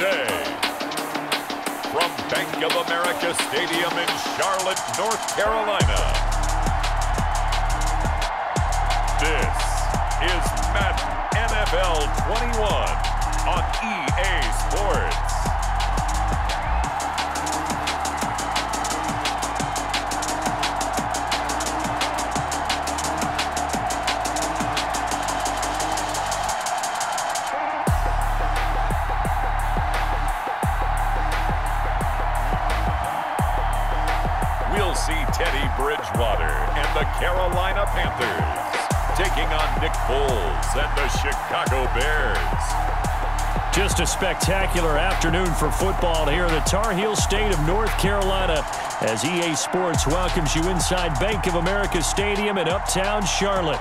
today. From Bank of America Stadium in Charlotte, North Carolina, this is Madden NFL 21 on EA Sports. We'll see Teddy Bridgewater and the Carolina Panthers taking on Nick Foles and the Chicago Bears. Just a spectacular afternoon for football here in the Tar Heel state of North Carolina as EA Sports welcomes you inside Bank of America Stadium in uptown Charlotte.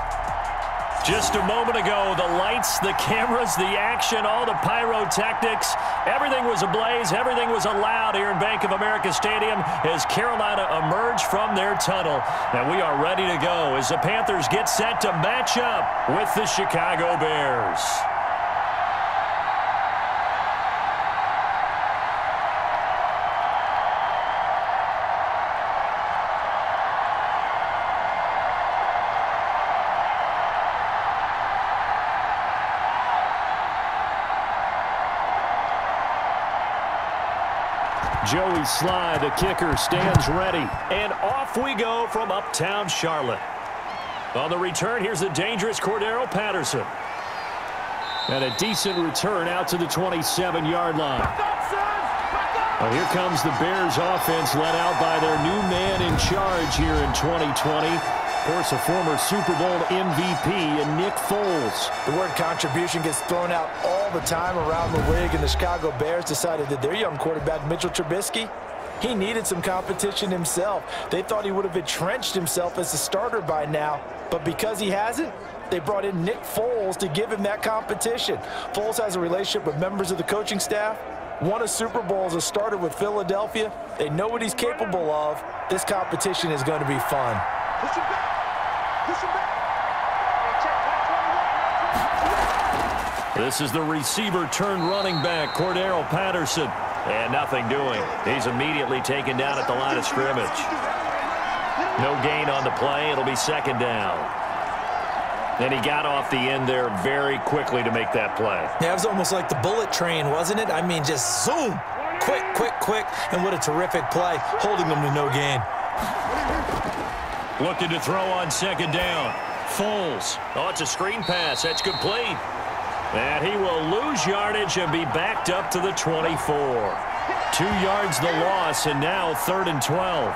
Just a moment ago, the lights, the cameras, the action, all the pyrotechnics, everything was ablaze, everything was allowed here in Bank of America Stadium as Carolina emerged from their tunnel. And we are ready to go as the Panthers get set to match up with the Chicago Bears. Joey Sly, the kicker, stands ready. And off we go from uptown Charlotte. On the return, here's the dangerous Cordero Patterson. And a decent return out to the 27-yard line. Well, here comes the Bears offense led out by their new man in charge here in 2020. Of course, a former Super Bowl MVP in Nick Foles. The word contribution gets thrown out all the time around the league, and the Chicago Bears decided that their young quarterback, Mitchell Trubisky, he needed some competition himself. They thought he would have entrenched himself as a starter by now, but because he hasn't, they brought in Nick Foles to give him that competition. Foles has a relationship with members of the coaching staff, won a Super Bowl as a starter with Philadelphia. They know what he's capable of. This competition is going to be fun. This is the receiver turned running back, Cordero Patterson. And nothing doing. He's immediately taken down at the line of scrimmage. No gain on the play. It'll be second down. And he got off the end there very quickly to make that play. Yeah, it was almost like the bullet train, wasn't it? I mean, just zoom. Quick, quick, quick. And what a terrific play, holding them to no gain. Looking to throw on second down. Foles. Oh, it's a screen pass. That's complete. And he will lose yardage and be backed up to the 24. 2 yards the loss, and now 3rd and 12.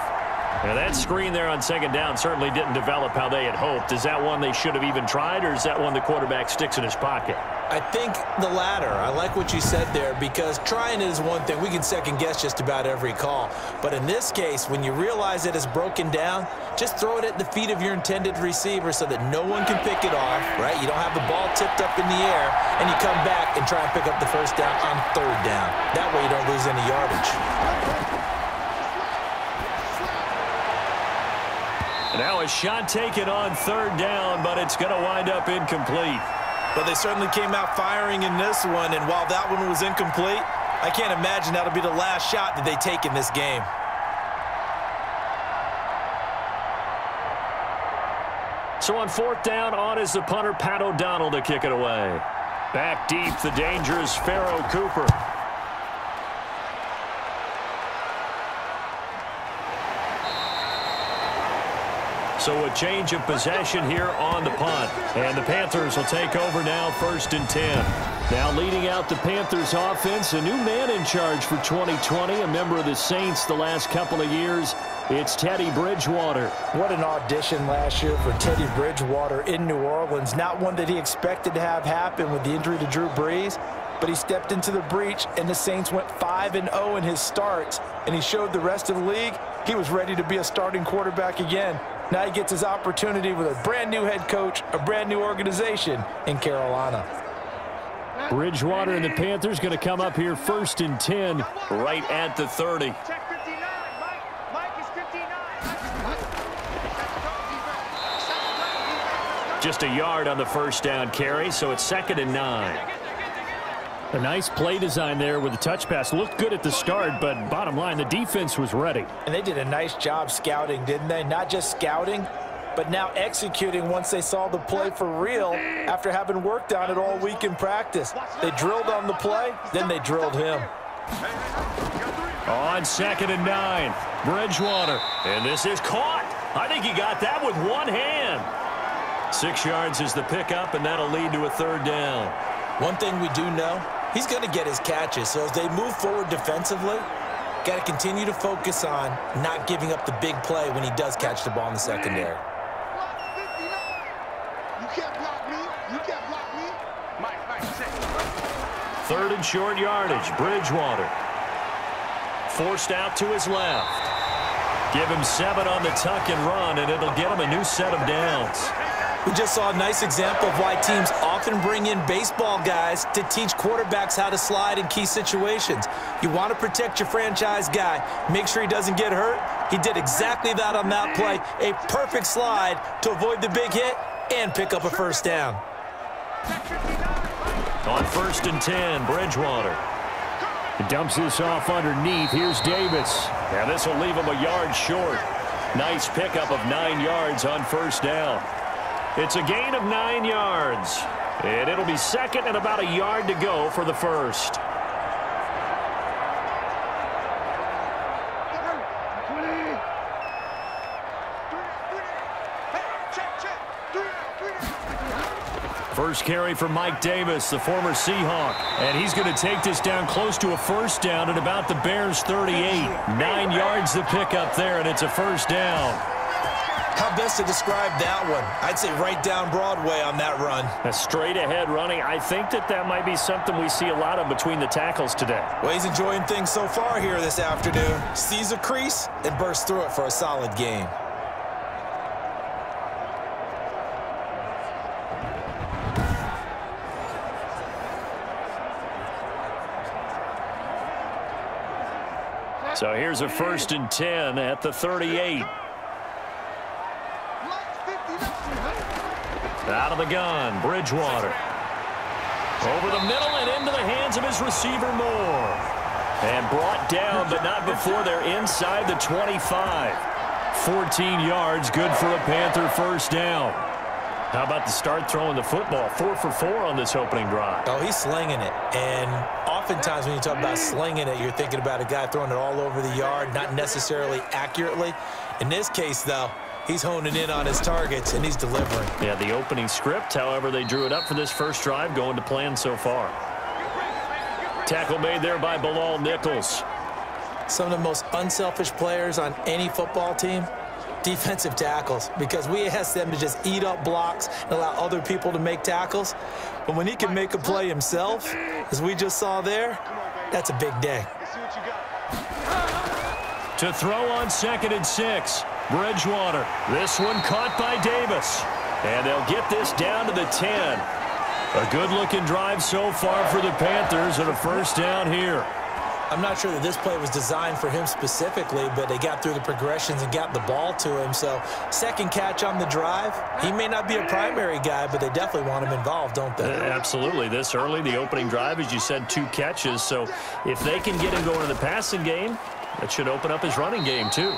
Now that screen there on second down certainly didn't develop how they had hoped. Is that one they should have even tried, or is that one the quarterback sticks in his pocket? I think the latter. I like what you said there, because trying it is one thing. We can second guess just about every call. But in this case, when you realize it is broken down, just throw it at the feet of your intended receiver so that no one can pick it off, right? You don't have the ball tipped up in the air, and you come back and try and pick up the first down on third down. That way you don't lose any yardage. Now a shot taken on third down, but it's going to wind up incomplete. But they certainly came out firing in this one, and while that one was incomplete, I can't imagine that'll be the last shot that they take in this game. So on fourth down, on is the punter, Pat O'Donnell, to kick it away. Back deep, the dangerous Pharaoh Cooper. So a change of possession here on the punt. And the Panthers will take over now, 1st and 10. Now leading out the Panthers offense, a new man in charge for 2020, a member of the Saints the last couple of years. It's Teddy Bridgewater. What an audition last year for Teddy Bridgewater in New Orleans. Not one that he expected to have happen with the injury to Drew Brees, but he stepped into the breach, and the Saints went 5-0 in his starts, and he showed the rest of the league he was ready to be a starting quarterback again. Now he gets his opportunity with a brand-new head coach, a brand-new organization in Carolina. Bridgewater and the Panthers going to come up here 1st and 10 right at the 30. Just a yard on the first down carry, so it's 2nd and 9. A nice play design there with the touch pass. Looked good at the start, but bottom line, the defense was ready. And they did a nice job scouting, didn't they? Not just scouting, but now executing once they saw the play for real after having worked on it all week in practice. They drilled on the play, then they drilled him. On 2nd and 9, Bridgewater. And this is caught. I think he got that with one hand. 6 yards is the pickup, and that'll lead to a 3rd down. One thing we do know, he's going to get his catches. So as they move forward defensively, got to continue to focus on not giving up the big play when he does catch the ball in the secondary. You can't block me. You can't block me. Mike, 3rd and short yardage. Bridgewater. Forced out to his left. Give him 7 on the tuck and run, and it'll get him a new set of downs. We just saw a nice example of why teams often bring in baseball guys to teach quarterbacks how to slide in key situations. You want to protect your franchise guy. Make sure he doesn't get hurt. He did exactly that on that play. A perfect slide to avoid the big hit and pick up a 1st down. On 1st and 10, Bridgewater. He dumps this off underneath. Here's Davis. And this will leave him a yard short. Nice pickup of 9 yards on 1st down. It's a gain of 9 yards. And it'll be 2nd and about a yard to go for the 1st. First carry for Mike Davis, the former Seahawk. And he's going to take this down close to a 1st down at about the Bears' 38. 9 yards the pickup there, and it's a 1st down. How best to describe that one? I'd say right down Broadway on that run. A straight-ahead running. I think that might be something we see a lot of between the tackles today. Well, he's enjoying things so far here this afternoon. Sees a crease and bursts through it for a solid game. So here's a 1st and 10 at the 38. Out of the gun, Bridgewater. Over the middle and into the hands of his receiver, Moore. And brought down, but not before they're inside the 25. 14 yards, good for a Panther 1st down. How about the start throwing the football? 4 for 4 on this opening drive. Oh, he's slinging it. And oftentimes when you talk about slinging it, you're thinking about a guy throwing it all over the yard, not necessarily accurately. In this case, though, he's honing in on his targets, and he's delivering. Yeah, the opening script, however, they drew it up for this 1st drive, going to plan so far. Tackle made there by Bilal Nichols. Some of the most unselfish players on any football team, defensive tackles, because we ask them to just eat up blocks and allow other people to make tackles. But when he can make a play himself, as we just saw there, that's a big day. To throw on 2nd and 6. Bridgewater. This one caught by Davis. And they'll get this down to the 10. A good-looking drive so far for the Panthers and a 1st down here. I'm not sure that this play was designed for him specifically, but they got through the progressions and got the ball to him. So 2nd catch on the drive. He may not be a primary guy, but they definitely want him involved, don't they? Absolutely. This early, the opening drive, as you said, 2 catches. So if they can get him going in the passing game, that should open up his running game too.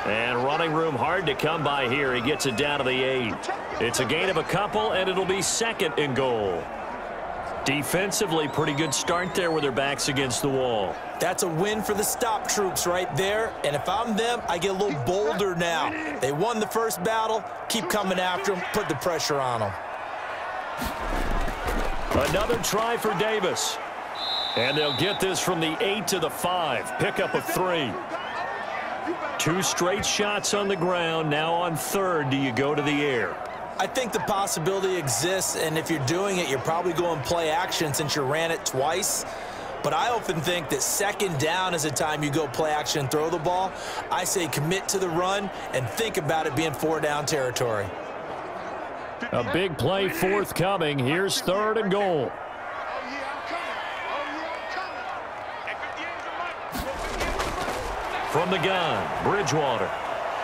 And running room hard to come by here. He gets it down to the 8. It's a gain of a couple, and it'll be 2nd and goal. Defensively, pretty good start there with their backs against the wall. That's a win for the stop troops right there. And if I'm them, I get a little bolder now. They won the 1st battle. Keep coming after them. Put the pressure on them. Another try for Davis. And they'll get this from the 8 to the 5. Pickup of 3. 2 straight shots on the ground. Now on 3rd, do you go to the air? I think the possibility exists, and if you're doing it, you're probably going play action since you ran it twice. But I often think that 2nd down is a time you go play action and throw the ball. I say commit to the run and think about it being 4 down territory. A big play forthcoming. Here's 3rd and goal. From the gun, Bridgewater.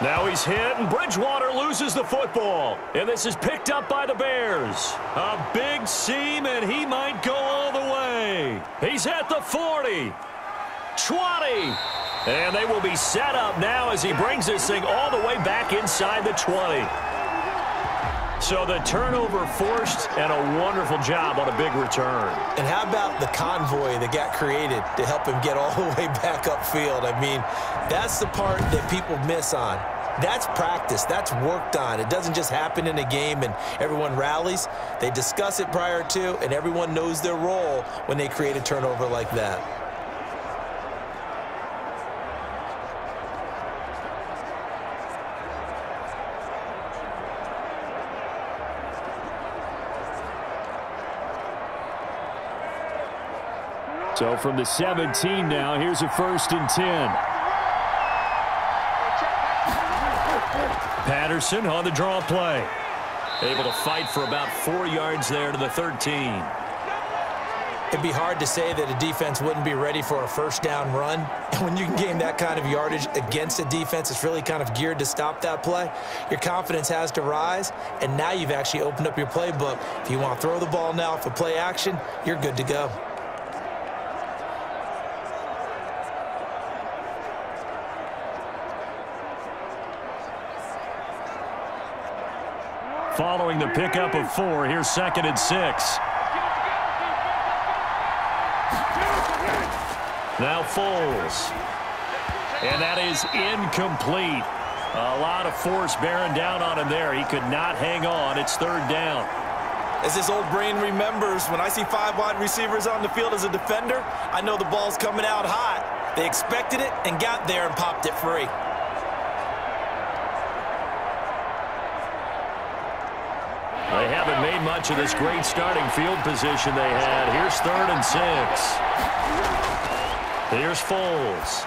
Now he's hit, and Bridgewater loses the football. And this is picked up by the Bears. A big seam, and he might go all the way. play. He's at the 40, 20. And they will be set up now as he brings this thing all the way back inside the 20. So the turnover forced, and a wonderful job on a big return. And how about the convoy that got created to help him get all the way back upfield? I mean, that's the part that people miss on. That's practice. That's worked on. It doesn't just happen in a game and everyone rallies. They discuss it prior to, and everyone knows their role when they create a turnover like that. So from the 17 now, here's a 1st and 10. Patterson on the draw play. Able to fight for about 4 yards there to the 13. It'd be hard to say that a defense wouldn't be ready for a 1st down run. And when you can gain that kind of yardage against a defense, it's really kind of geared to stop that play. Your confidence has to rise, and now you've actually opened up your playbook. If you want to throw the ball now for play action, you're good to go. Following the pickup of 4, here's 2nd and 6. Now Foles. And that is incomplete. A lot of force bearing down on him there. He could not hang on. It's 3rd down. As this old brain remembers, when I see 5 wide receivers on the field as a defender, I know the ball's coming out hot. They expected it and got there and popped it free. They haven't made much of this great starting field position they had. Here's 3rd and 6. Here's Foles.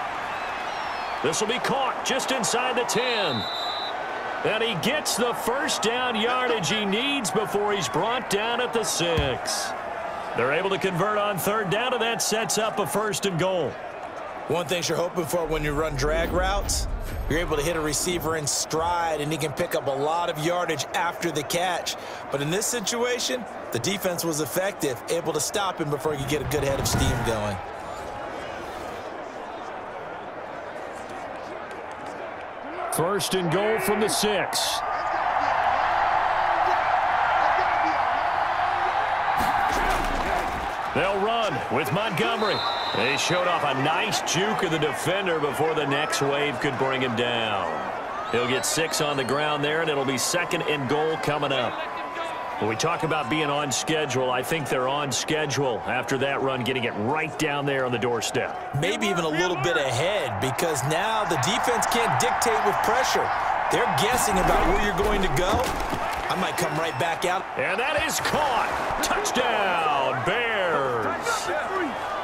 This will be caught just inside the 10. And he gets the 1st down yardage he needs before he's brought down at the 6. They're able to convert on 3rd down, and that sets up a 1st and goal. One thing you're hoping for when you run drag routes, you're able to hit a receiver in stride, and he can pick up a lot of yardage after the catch. But in this situation, the defense was effective, able to stop him before he could get a good head of steam going. First and goal from the 6. They'll run with Montgomery. They showed off a nice juke of the defender before the next wave could bring him down. He'll get 6 on the ground there, and it'll be 2nd and goal coming up. When we talk about being on schedule, I think they're on schedule after that run, getting it right down there on the doorstep. Maybe even a little bit ahead, because now the defense can't dictate with pressure. They're guessing about where you're going to go. I might come right back out. And that is caught. Touchdown, Bears.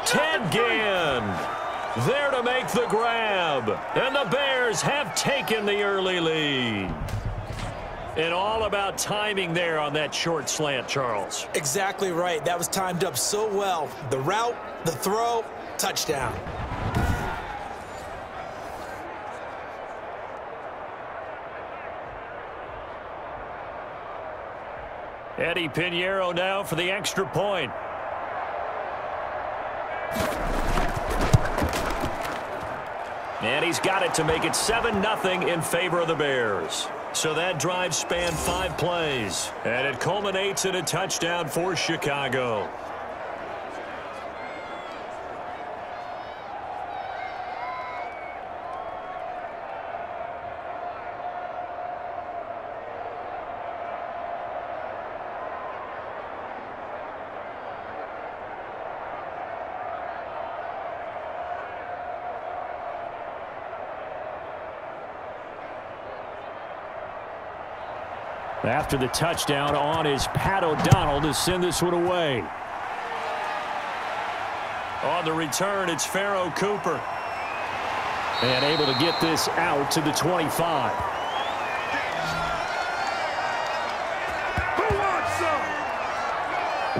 Ted Ginn there to make the grab. And the Bears have taken the early lead. And all about timing there on that short slant, Charles. Exactly right. That was timed up so well. The route, the throw, touchdown. Eddie Pinheiro now for the extra point. And he's got it to make it 7-0 in favor of the Bears. So that drive spanned 5 plays, and it culminates in a touchdown for Chicago. After the touchdown, on is Pat O'Donnell to send this one away. On the return, it's Pharaoh Cooper. And able to get this out to the 25.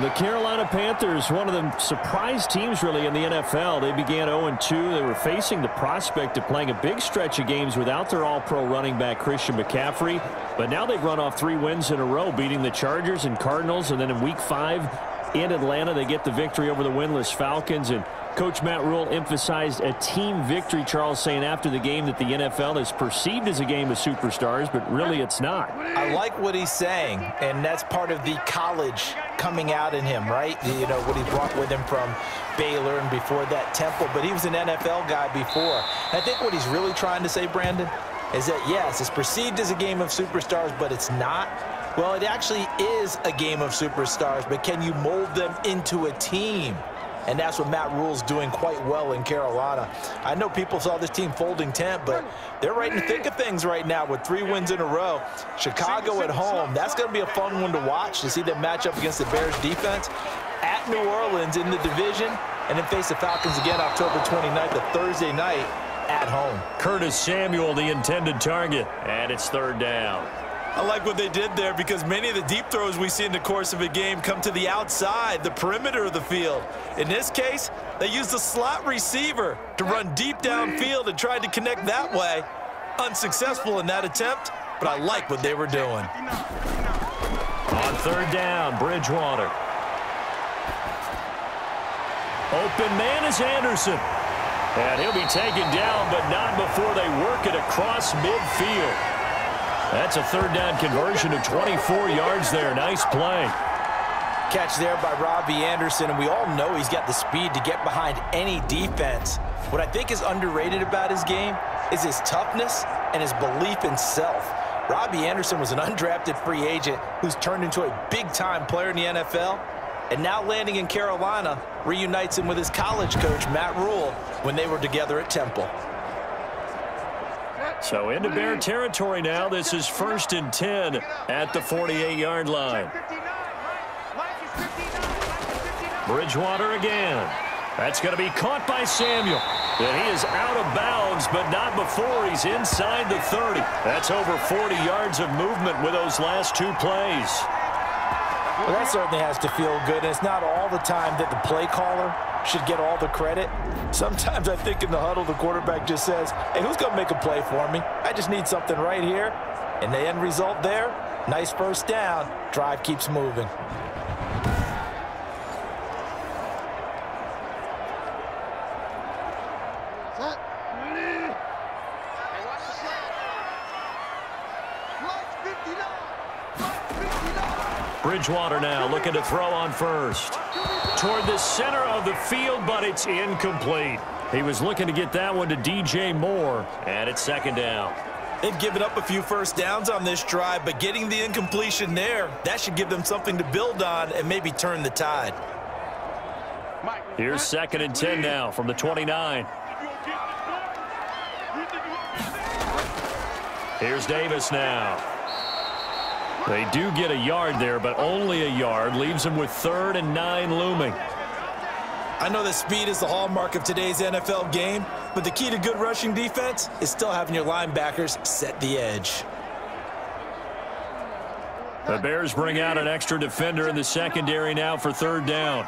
The Carolina Panthers, one of the surprise teams really in the NFL. They began 0-2. They were facing the prospect of playing a big stretch of games without their all-pro running back Christian McCaffrey. But now they've run off 3 wins in a row, beating the Chargers and Cardinals. And then in Week 5, in Atlanta. They get the victory over the winless Falcons, and Coach Matt Rule emphasized a team victory, Charles, saying after the game that the NFL is perceived as a game of superstars, but really it's not. I like what he's saying, and that's part of the college coming out in him, right? You know, what he brought with him from Baylor and before that Temple, but he was an NFL guy before. And I think what he's really trying to say, Brandon, is that, yes, it's perceived as a game of superstars, but it's not. Well, it actually is a game of superstars, but can you mold them into a team? And that's what Matt Rule's doing quite well in Carolina. I know people saw this team folding tent, but they're right in the thick of things right now with 3 wins in a row. Chicago at home, that's going to be a fun one to watch, to see them match up against the Bears defense. At New Orleans in the division, and then face the Falcons again October 29th, a Thursday night at home. Curtis Samuel, the intended target, and it's 3rd down. I like what they did there, because many of the deep throws we see in the course of a game come to the outside, the perimeter of the field. In this case, they used the slot receiver to run deep downfield and tried to connect that way. Unsuccessful in that attempt, but I like what they were doing. On 3rd down, Bridgewater. Open man is Anderson. And he'll be taken down, but not before they work it across midfield. That's a 3rd down conversion of 24 yards there. Nice play. Catch there by Robbie Anderson, and we all know he's got the speed to get behind any defense. What I think is underrated about his game is his toughness and his belief in self. Robbie Anderson was an undrafted free agent who's turned into a big-time player in the NFL, and now landing in Carolina reunites him with his college coach, Matt Rule, when they were together at Temple. So into Bear territory now. This is 1st and 10 at the 48-yard line. Bridgewater again. That's going to be caught by Samuel. And he is out of bounds, but not before he's inside the 30. That's over 40 yards of movement with those last 2 plays. Well, that certainly has to feel good. And it's not all the time that the play caller should get all the credit. Sometimes I think in the huddle, the quarterback just says, hey, who's going to make a play for me? I just need something right here. And the end result there, nice 1st down. Drive keeps moving. Bridgewater now looking to throw on 1st. Toward the center of the field, but it's incomplete. He was looking to get that one to DJ Moore, and it's 2nd down. They've given up a few 1st downs on this drive, but getting the incompletion there, that should give them something to build on and maybe turn the tide. Here's 2nd and 10 now from the 29. Here's Davis now. They do get a yard there, but only a yard. Leaves them with 3rd and 9 looming. I know that speed is the hallmark of today's NFL game, but the key to good rushing defense is still having your linebackers set the edge. The Bears bring out an extra defender in the secondary now for 3rd down.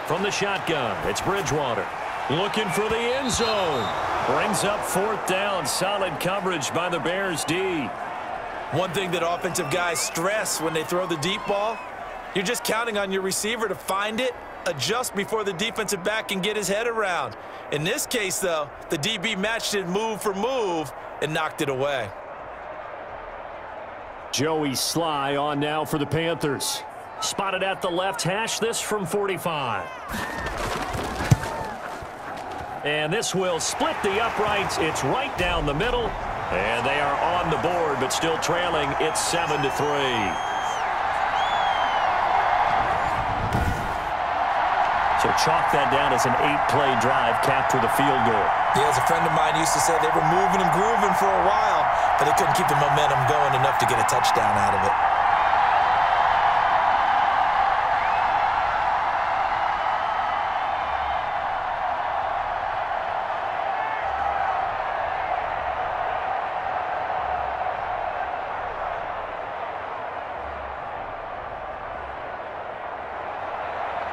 From the shotgun, it's Bridgewater. Looking for the end zone. Brings up 4th down. Solid coverage by the Bears D. One thing that offensive guys stress when they throw the deep ball, you're just counting on your receiver to find it, adjust before the defensive back can get his head around. In this case, though, the DB matched it move for move and knocked it away. Joey Sly on now for the Panthers. Spotted at the left hash, this from 45. And this will split the uprights. It's right down the middle. And they are on the board, but still trailing. It's 7-3. So chalk that down as an 8-play drive, capped with a field goal. Yeah, as a friend of mine used to say, they were moving and grooving for a while, but they couldn't keep the momentum going enough to get a touchdown out of it.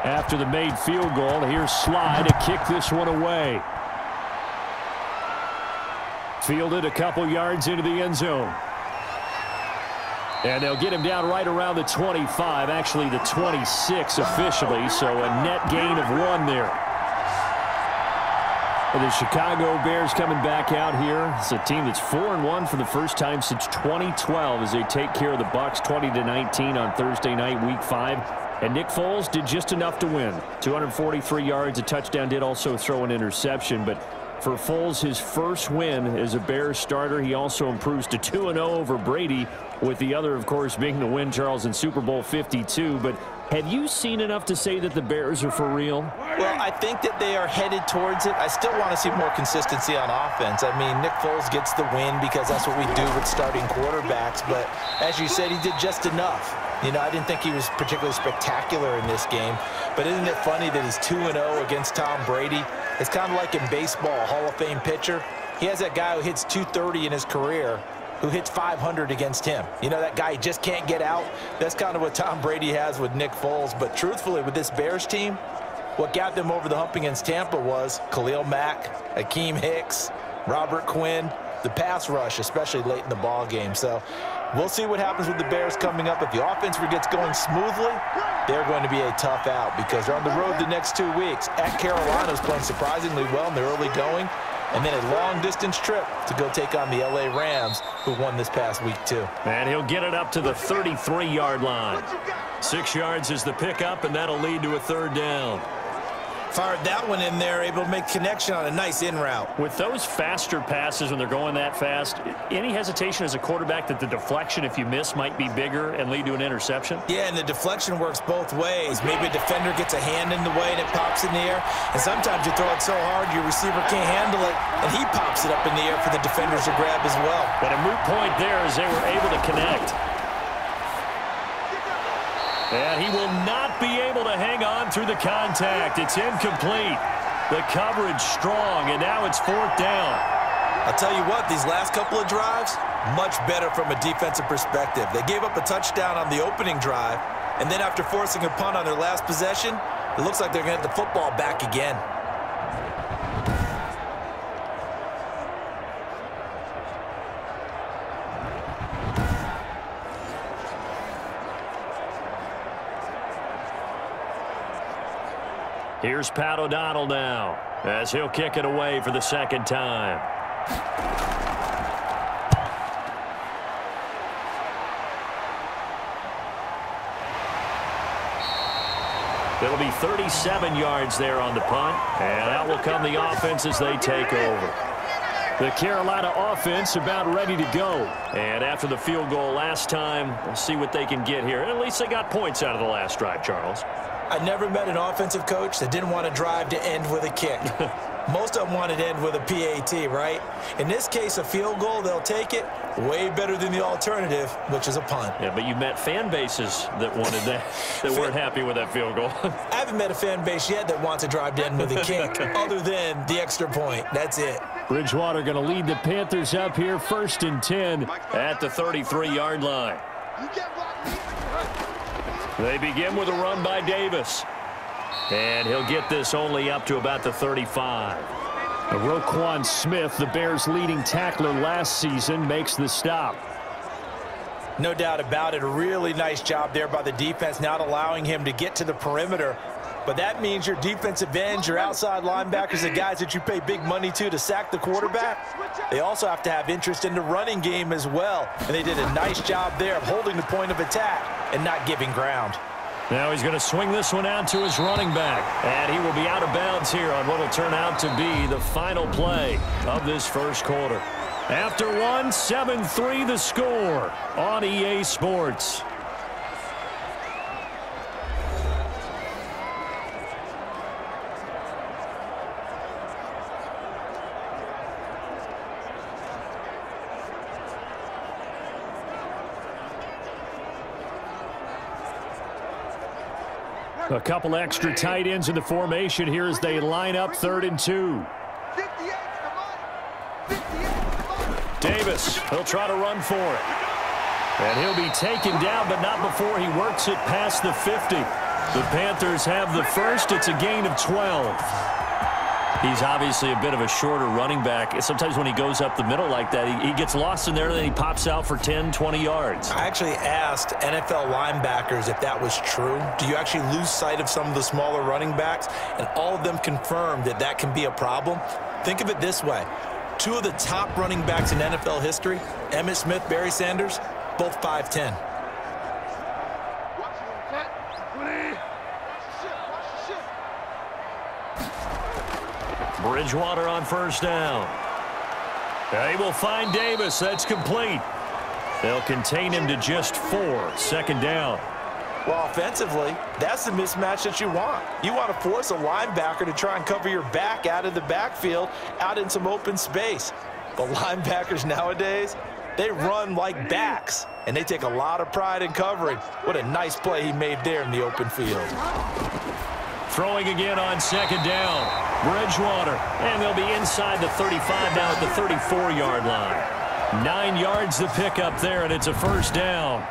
After the made field goal, here's Sly to kick this one away. Fielded a couple yards into the end zone. And they'll get him down right around the 25, actually the 26 officially, so a net gain of 1 there. The Chicago Bears coming back out here. It's a team that's 4-1 for the first time since 2012 as they take care of the Bucs 20-19 on Thursday night, Week 5. And Nick Foles did just enough to win. 243 yards, a touchdown, did also throw an interception. But for Foles, his first win as a Bears starter, he also improves to 2-0 over Brady, with the other, of course, being the win, Charles, in Super Bowl 52. But have you seen enough to say that the Bears are for real? Well, I think that they are headed towards it. I still want to see more consistency on offense. I mean, Nick Foles gets the win because that's what we do with starting quarterbacks. But as you said, he did just enough. You know, I didn't think he was particularly spectacular in this game. But isn't it funny that he's 2-0 against Tom Brady? It's kind of like in baseball, a Hall of Fame pitcher. He has that guy who hits 230 in his career who hits 500 against him. You know, that guy just can't get out. That's kind of what Tom Brady has with Nick Foles. But truthfully, with this Bears team, what got them over the hump against Tampa was Khalil Mack, Akeem Hicks, Robert Quinn, the pass rush, especially late in the ball game. So we'll see what happens with the Bears coming up. If the offense gets going smoothly, they're going to be a tough out because they're on the road the next 2 weeks. At Carolina is playing surprisingly well in the early going. And then a long-distance trip to go take on the L.A. Rams, who won this past week, too. And he'll get it up to the 33-yard line. 6 yards is the pickup, and that'll lead to a 3rd down. Fired that one in there, able to make connection on a nice in route. With those faster passes when they're going that fast, any hesitation as a quarterback that the deflection, if you miss, might be bigger and lead to an interception? Yeah, and the deflection works both ways. Maybe a defender gets a hand in the way and it pops in the air. And sometimes you throw it so hard your receiver can't handle it, and he pops it up in the air for the defenders to grab as well. But a moot point there as they were able to connect. And he will not be able to hang on through the contact. It's incomplete. The coverage strong, and now it's 4th down. I'll tell you what, these last couple of drives, much better from a defensive perspective. They gave up a touchdown on the opening drive, and then after forcing a punt on their last possession, it looks like they're going to get the football back again. Here's Pat O'Donnell now as he'll kick it away for the 2nd time. It'll be 37 yards there on the punt, and out will come the offense as they take over. The Carolina offense about ready to go. And after the field goal last time, we'll see what they can get here. And at least they got points out of the last drive, Charles. I never met an offensive coach that didn't want to drive to end with a kick. Most of them wanted to end with a PAT, right? In this case, a field goal, they'll take it. Way better than the alternative, which is a punt. Yeah, but you met fan bases that wanted that, that weren't happy with that field goal. I haven't met a fan base yet that wants to drive to end with a kick, other than the extra point. That's it. Bridgewater going to lead the Panthers up here, 1st and 10 at the 33-yard line. They begin with a run by Davis. And he'll get this only up to about the 35. Roquan Smith, the Bears' leading tackler last season, makes the stop. No doubt about it. A really nice job there by the defense, not allowing him to get to the perimeter. But that means your defensive ends, your outside linebackers, the guys that you pay big money to sack the quarterback, they also have to have interest in the running game as well. And they did a nice job there of holding the point of attack and not giving ground. Now he's going to swing this one out to his running back. And he will be out of bounds here on what will turn out to be the final play of this first quarter. After one, 7-3 the score on EA Sports. A couple extra tight ends in the formation here as they line up 3rd and 2. Davis, he'll try to run for it. And he'll be taken down, but not before he works it past the 50. The Panthers have the first. It's a gain of 12. He's obviously a bit of a shorter running back. Sometimes when he goes up the middle like that, he gets lost in there, and then he pops out for 10, 20 yards. I actually asked NFL linebackers if that was true. Do you actually lose sight of some of the smaller running backs? And all of them confirmed that that can be a problem. Think of it this way. 2 of the top running backs in NFL history, Emmitt Smith, Barry Sanders, both 5'10". Bridgewater on first down. They will find Davis. That's complete. They'll contain him to just 4. Second down. Well, offensively, that's the mismatch that you want. You want to force a linebacker to try and cover your back out of the backfield, out in some open space. The linebackers nowadays, they run like backs, and they take a lot of pride in covering. What a nice play he made there in the open field. Throwing again on second down. Bridgewater, and they'll be inside the 35 now at the 34-yard line. 9 yards to pick up there, and it's a first down.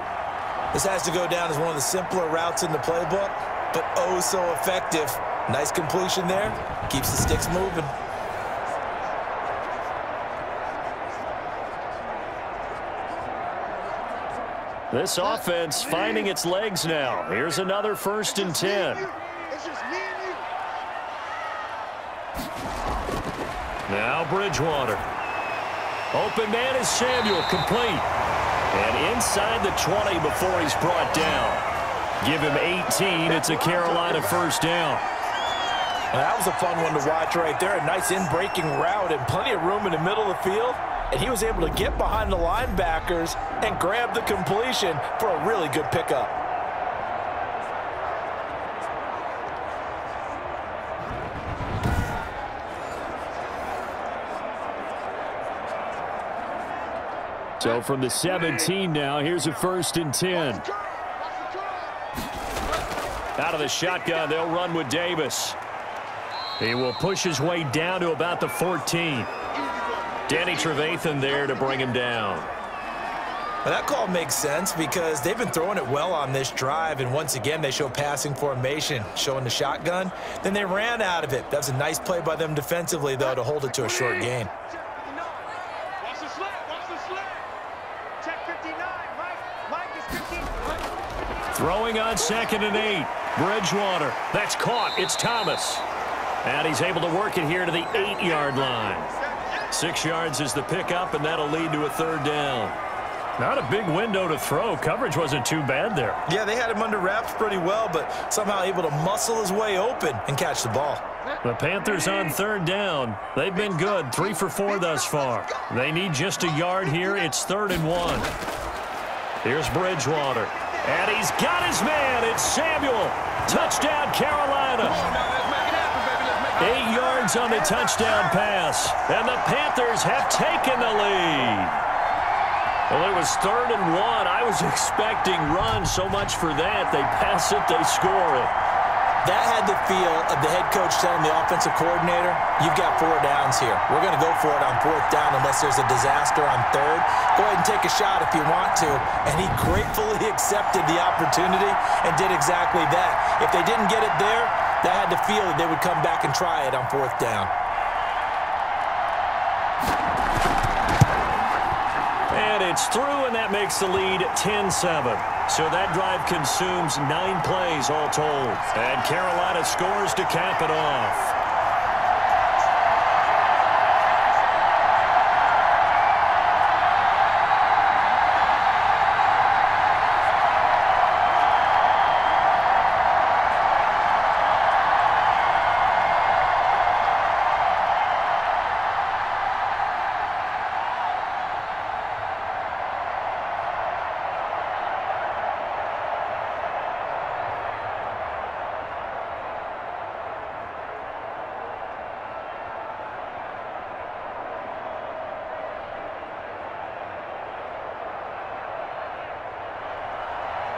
This has to go down as one of the simpler routes in the playbook, but oh so effective. Nice completion there. Keeps the sticks moving. This offense finding its legs now. Here's another 1st and 10. Now Bridgewater. Open man is Samuel, complete. And inside the 20 before he's brought down. Give him 18. It's a Carolina first down. Well, that was a fun one to watch right there. A nice in-breaking route and plenty of room in the middle of the field. And he was able to get behind the linebackers and grab the completion for a really good pickup. So from the 17 now, here's a 1st and 10. Out of the shotgun, they'll run with Davis. He will push his way down to about the 14. Danny Trevathan there to bring him down. Well, that call makes sense because they've been throwing it well on this drive, and once again they show passing formation, showing the shotgun. Then they ran out of it. That was a nice play by them defensively, though, to hold it to a short gain. Throwing on 2nd and 8. Bridgewater. That's caught. It's Thomas. And he's able to work it here to the 8-yard line. 6 yards is the pickup, and that'll lead to a 3rd down. Not a big window to throw. Coverage wasn't too bad there. Yeah, they had him under wraps pretty well, but somehow able to muscle his way open and catch the ball. The Panthers on 3rd down. They've been good. 3 for 4 thus far. They need just a yard here. It's 3rd and 1. Here's Bridgewater. And he's got his man. It's Samuel. Touchdown, Carolina. 8 yards on the touchdown pass. And the Panthers have taken the lead. Well, it was 3rd and 1. I was expecting runs, so much for that. They pass it, they score it. That had the feel of the head coach telling the offensive coordinator, you've got 4 downs here. We're going to go for it on 4th down unless there's a disaster on 3rd. Go ahead and take a shot if you want to. And he gratefully accepted the opportunity and did exactly that. If they didn't get it there, that had the feel that they would come back and try it on 4th down. And it's through, and that makes the lead 10-7. So that drive consumes 9 plays all told. And Carolina scores to cap it off.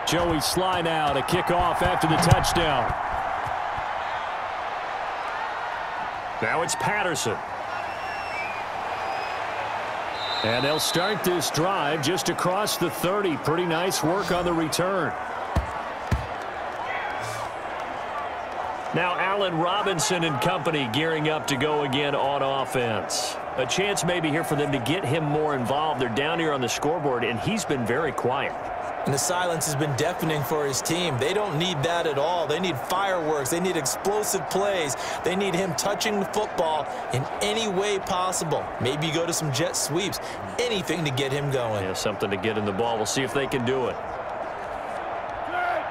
Joey Sly now to kick off after the touchdown. Now it's Patterson. And they'll start this drive just across the 30. Pretty nice work on the return. Now Allen Robinson and company gearing up to go again on offense. A chance maybe here for them to get him more involved. They're down here on the scoreboard, and he's been very quiet. And the silence has been deafening for his team. They don't need that at all. They need fireworks. They need explosive plays. They need him touching the football in any way possible. Maybe go to some jet sweeps. Anything to get him going. Yeah, something to get in the ball. We'll see if they can do it.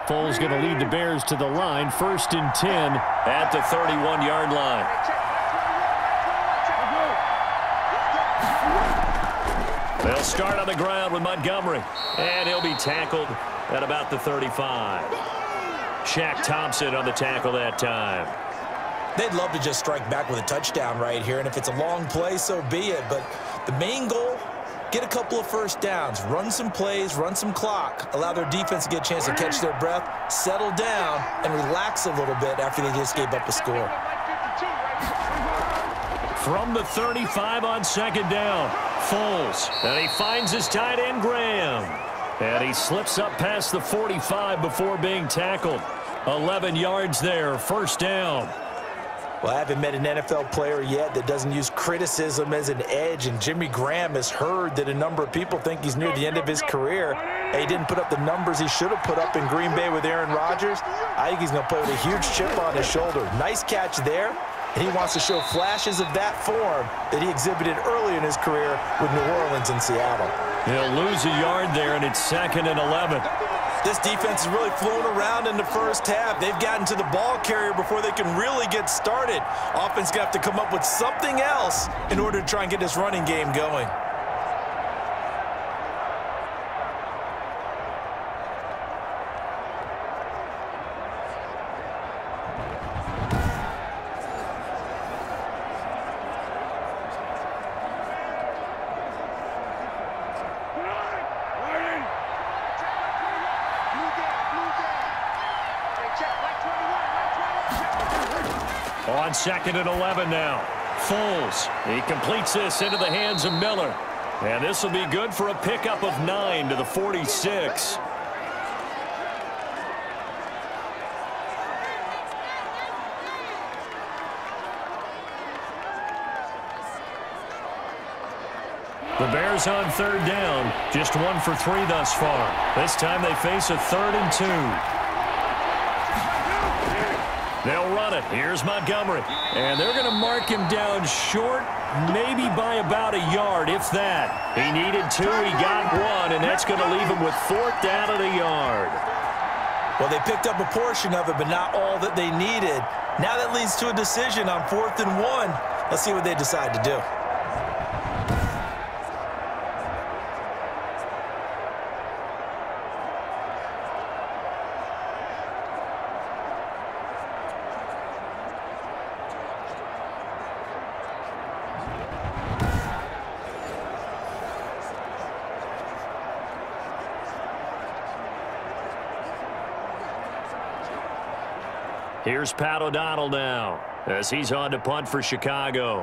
Foles going to lead the Bears to the line. 1st and 10 at the 31-yard line. They'll start on the ground with Montgomery, and he'll be tackled at about the 35. Shaq Thompson on the tackle that time. They'd love to just strike back with a touchdown right here, and if it's a long play, so be it. But the main goal, get a couple of first downs, run some plays, run some clock, allow their defense to get a chance to catch their breath, settle down, and relax a little bit after they just gave up a score. From the 35 on 2nd down, Foles. And he finds his tight end, Graham. And he slips up past the 45 before being tackled. 11 yards there, 1st down. Well, I haven't met an NFL player yet that doesn't use criticism as an edge, and Jimmy Graham has heard that a number of people think he's near the end of his career. He didn't put up the numbers he should have put up in Green Bay with Aaron Rodgers. I think he's going to play with a huge chip on his shoulder. Nice catch there, and he wants to show flashes of that form that he exhibited early in his career with New Orleans and Seattle. He'll lose a yard there, and it's 2nd and 11. This defense is really flown around in the first half. They've gotten to the ball carrier before they can really get started. Offense going to have to come up with something else in order to try and get this running game going. On 2nd and 11 now. Foles. He completes this into the hands of Miller. And this will be good for a pickup of 9 to the 46. The Bears on 3rd down. Just 1 for 3 thus far. This time they face a 3rd and 2. They'll run it. Here's Montgomery. And they're going to mark him down short, maybe by about a yard, if that. He needed 2. He got 1, and that's going to leave him with 4th down at a yard. Well, they picked up a portion of it, but not all that they needed. Now that leads to a decision on 4th and 1. Let's see what they decide to do. Here's Pat O'Donnell now as he's on to punt for Chicago.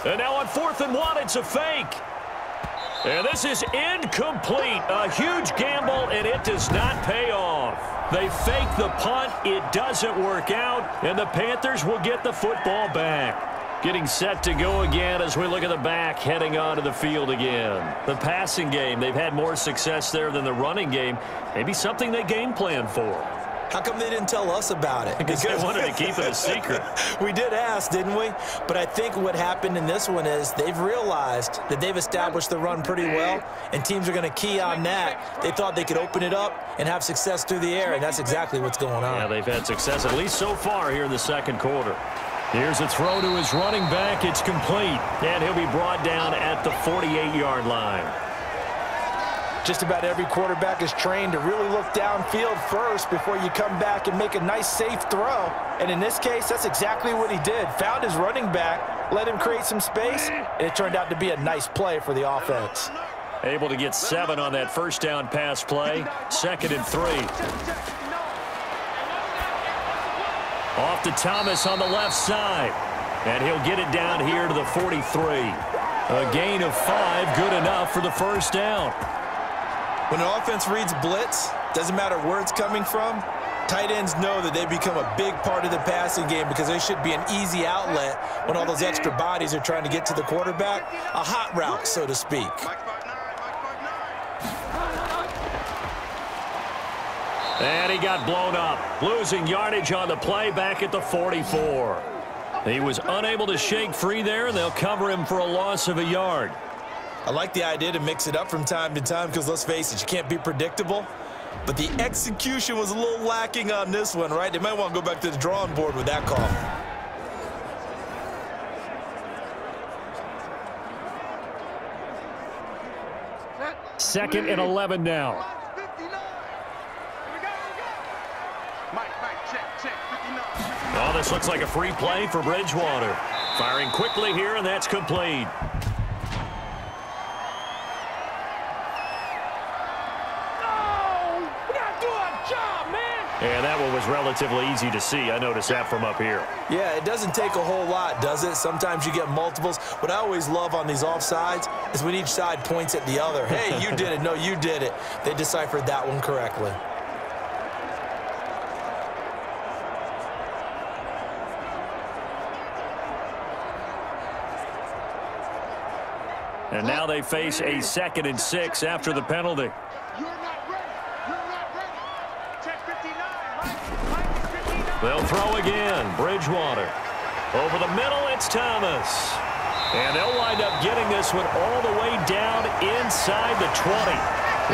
And now on 4th and 1, it's a fake. And this is incomplete. A huge gamble, and it does not pay off. They fake the punt. It doesn't work out, and the Panthers will get the football back. Getting set to go again as we look at the back heading onto the field again. The passing game, they've had more success there than the running game. Maybe something they game plan for. How come they didn't tell us about it? Because they wanted to keep it a secret. We did ask, didn't we? But I think what happened in this one is they've realized that they've established the run pretty well, and teams are going to key on that. They thought they could open it up and have success through the air, and that's exactly what's going on. Yeah, they've had success, at least so far here in the 2nd quarter. Here's a throw to his running back. It's complete, and he'll be brought down at the 48-yard line. Just about every quarterback is trained to really look downfield first before you come back and make a nice, safe throw. And in this case, that's exactly what he did. Found his running back, let him create some space, and it turned out to be a nice play for the offense. Able to get 7 on that 1st down pass play. 2nd and 3. Off to Thomas on the left side. And he'll get it down here to the 43. A gain of 5, good enough for the 1st down. When an offense reads blitz, doesn't matter where it's coming from, Tight ends know that they become a big part of the passing game because they should be an easy outlet when all those extra bodies are trying to get to the quarterback. A hot route, so to speak. And he got blown up, losing yardage on the play back at the 44. He was unable to shake free there, and they'll cover him for a loss of a yard. I like the idea to mix it up from time to time because, let's face it, you can't be predictable. But the execution was a little lacking on this one, right? They might want to go back to the drawing board with that call. Second and 11 now. Oh, this looks like a free play for Bridgewater. Firing quickly here, and that's complete. And that one was relatively easy to see. I noticed that from up here. Yeah, it doesn't take a whole lot, does it? Sometimes you get multiples. What I always love on these offsides is when each side points at the other. Hey, you did it. No, you did it. They deciphered that one correctly. And now they face a 2nd and 6 after the penalty. They'll throw again. Bridgewater. Over the middle, it's Thomas. And they'll wind up getting this one all the way down inside the 20.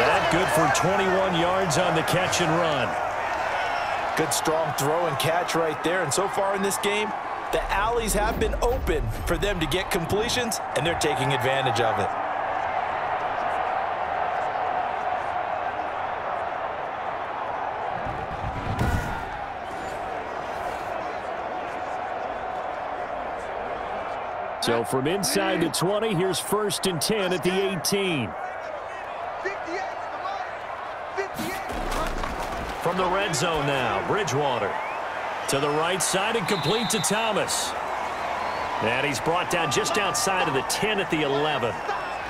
That good for 21 yards on the catch and run. Good strong throw and catch right there. And so far in this game, the alleys have been open for them to get completions, and they're taking advantage of it. So from inside the 20, here's 1st and 10 at the 18. From the red zone now, Bridgewater. To the right side and complete to Thomas. And he's brought down just outside of the 10 at the 11.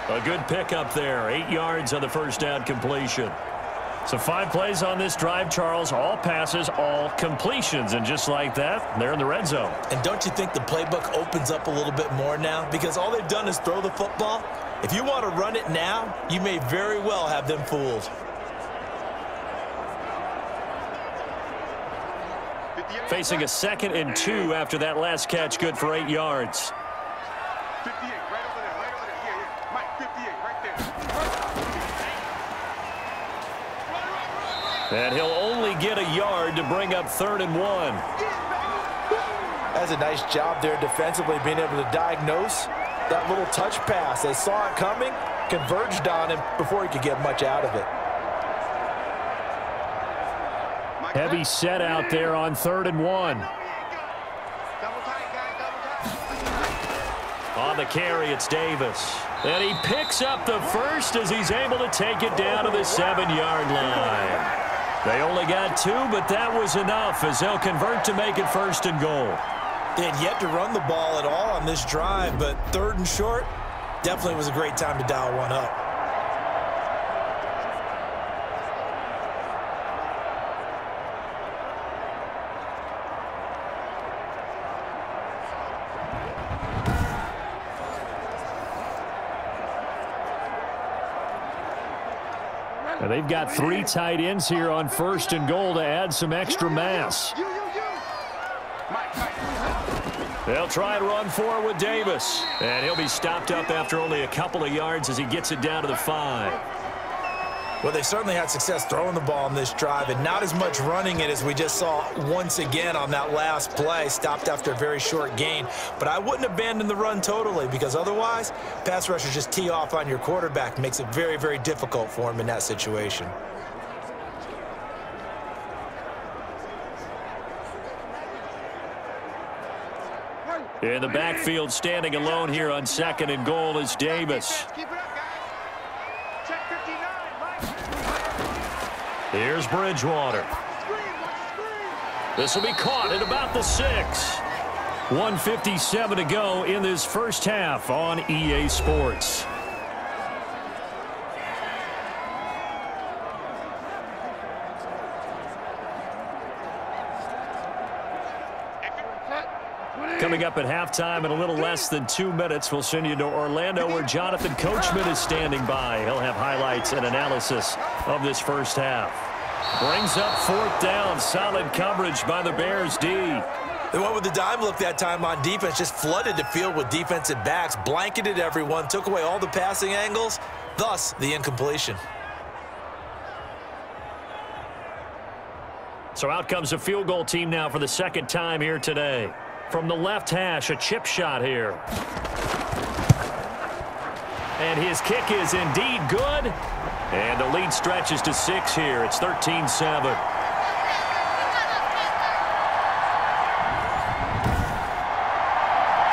A good pickup there. 8 yards on the first down completion. So 5 plays on this drive, Charles. All passes, all completions. And just like that, they're in the red zone. And don't you think the playbook opens up a little bit more now? Because all they've done is throw the football. If you want to run it now, you may very well have them fooled. Facing a 2nd and 2 after that last catch, good for 8 yards. 58, right over there, right over there. Yeah. Mike, 58, right there. And he'll only get a yard to bring up 3rd and 1. That's a nice job there defensively, being able to diagnose that little touch pass. They saw it coming, converged on him before he could get much out of it. Heavy set out there on 3rd and 1. On the carry, it's Davis. And he picks up the first as he's able to take it down to the 7-yard line. They only got 2, but that was enough as they'll convert to make it 1st and goal. They had yet to run the ball at all on this drive, but 3rd and short definitely was a great time to dial one up. And they've got 3 tight ends here on 1st and goal to add some extra mass. They'll try and run forward with Davis. And he'll be stopped up after only a couple of yards as he gets it down to the 5. Well, they certainly had success throwing the ball in this drive, and not as much running it as we just saw once again on that last play. Stopped after a very short gain. But I wouldn't abandon the run totally, because otherwise, pass rushers just tee off on your quarterback. Makes it very, very difficult for him in that situation. In the backfield, standing alone here on 2nd and goal is Davis. Here's Bridgewater. This will be caught at about the 6. 1:57 to go in this first half on EA Sports. Coming up at halftime in a little less than 2 minutes, we'll send you to Orlando where Jonathan Coachman is standing by. He'll have highlights and analysis of this first half. Brings up 4th down. Solid coverage by the Bears D. They went with the dime look that time on defense, just flooded the field with defensive backs, blanketed everyone, took away all the passing angles, thus the incompletion. So out comes a field goal team now for the second time here today. From the left hash, a chip shot here. And his kick is indeed good. And the lead stretches to 6 here. It's 13-7.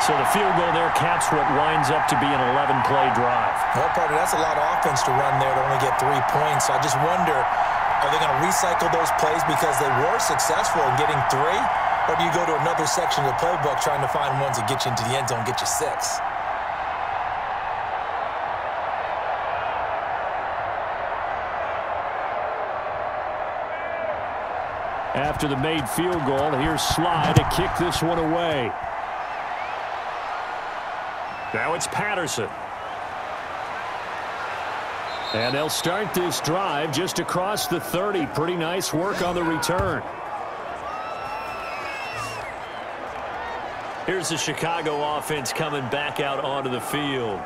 So the field goal there caps what winds up to be an 11-play drive. Well, partner, that's a lot of offense to run there to only get 3 points. So I just wonder, are they going to recycle those plays because they were successful in getting 3? Or do you go to another section of the playbook trying to find ones that get you into the end zone, get you 6? After the made field goal, here's Sly to kick this one away. Now it's Patterson. And they'll start this drive just across the 30. Pretty nice work on the return. Here's the Chicago offense coming back out onto the field.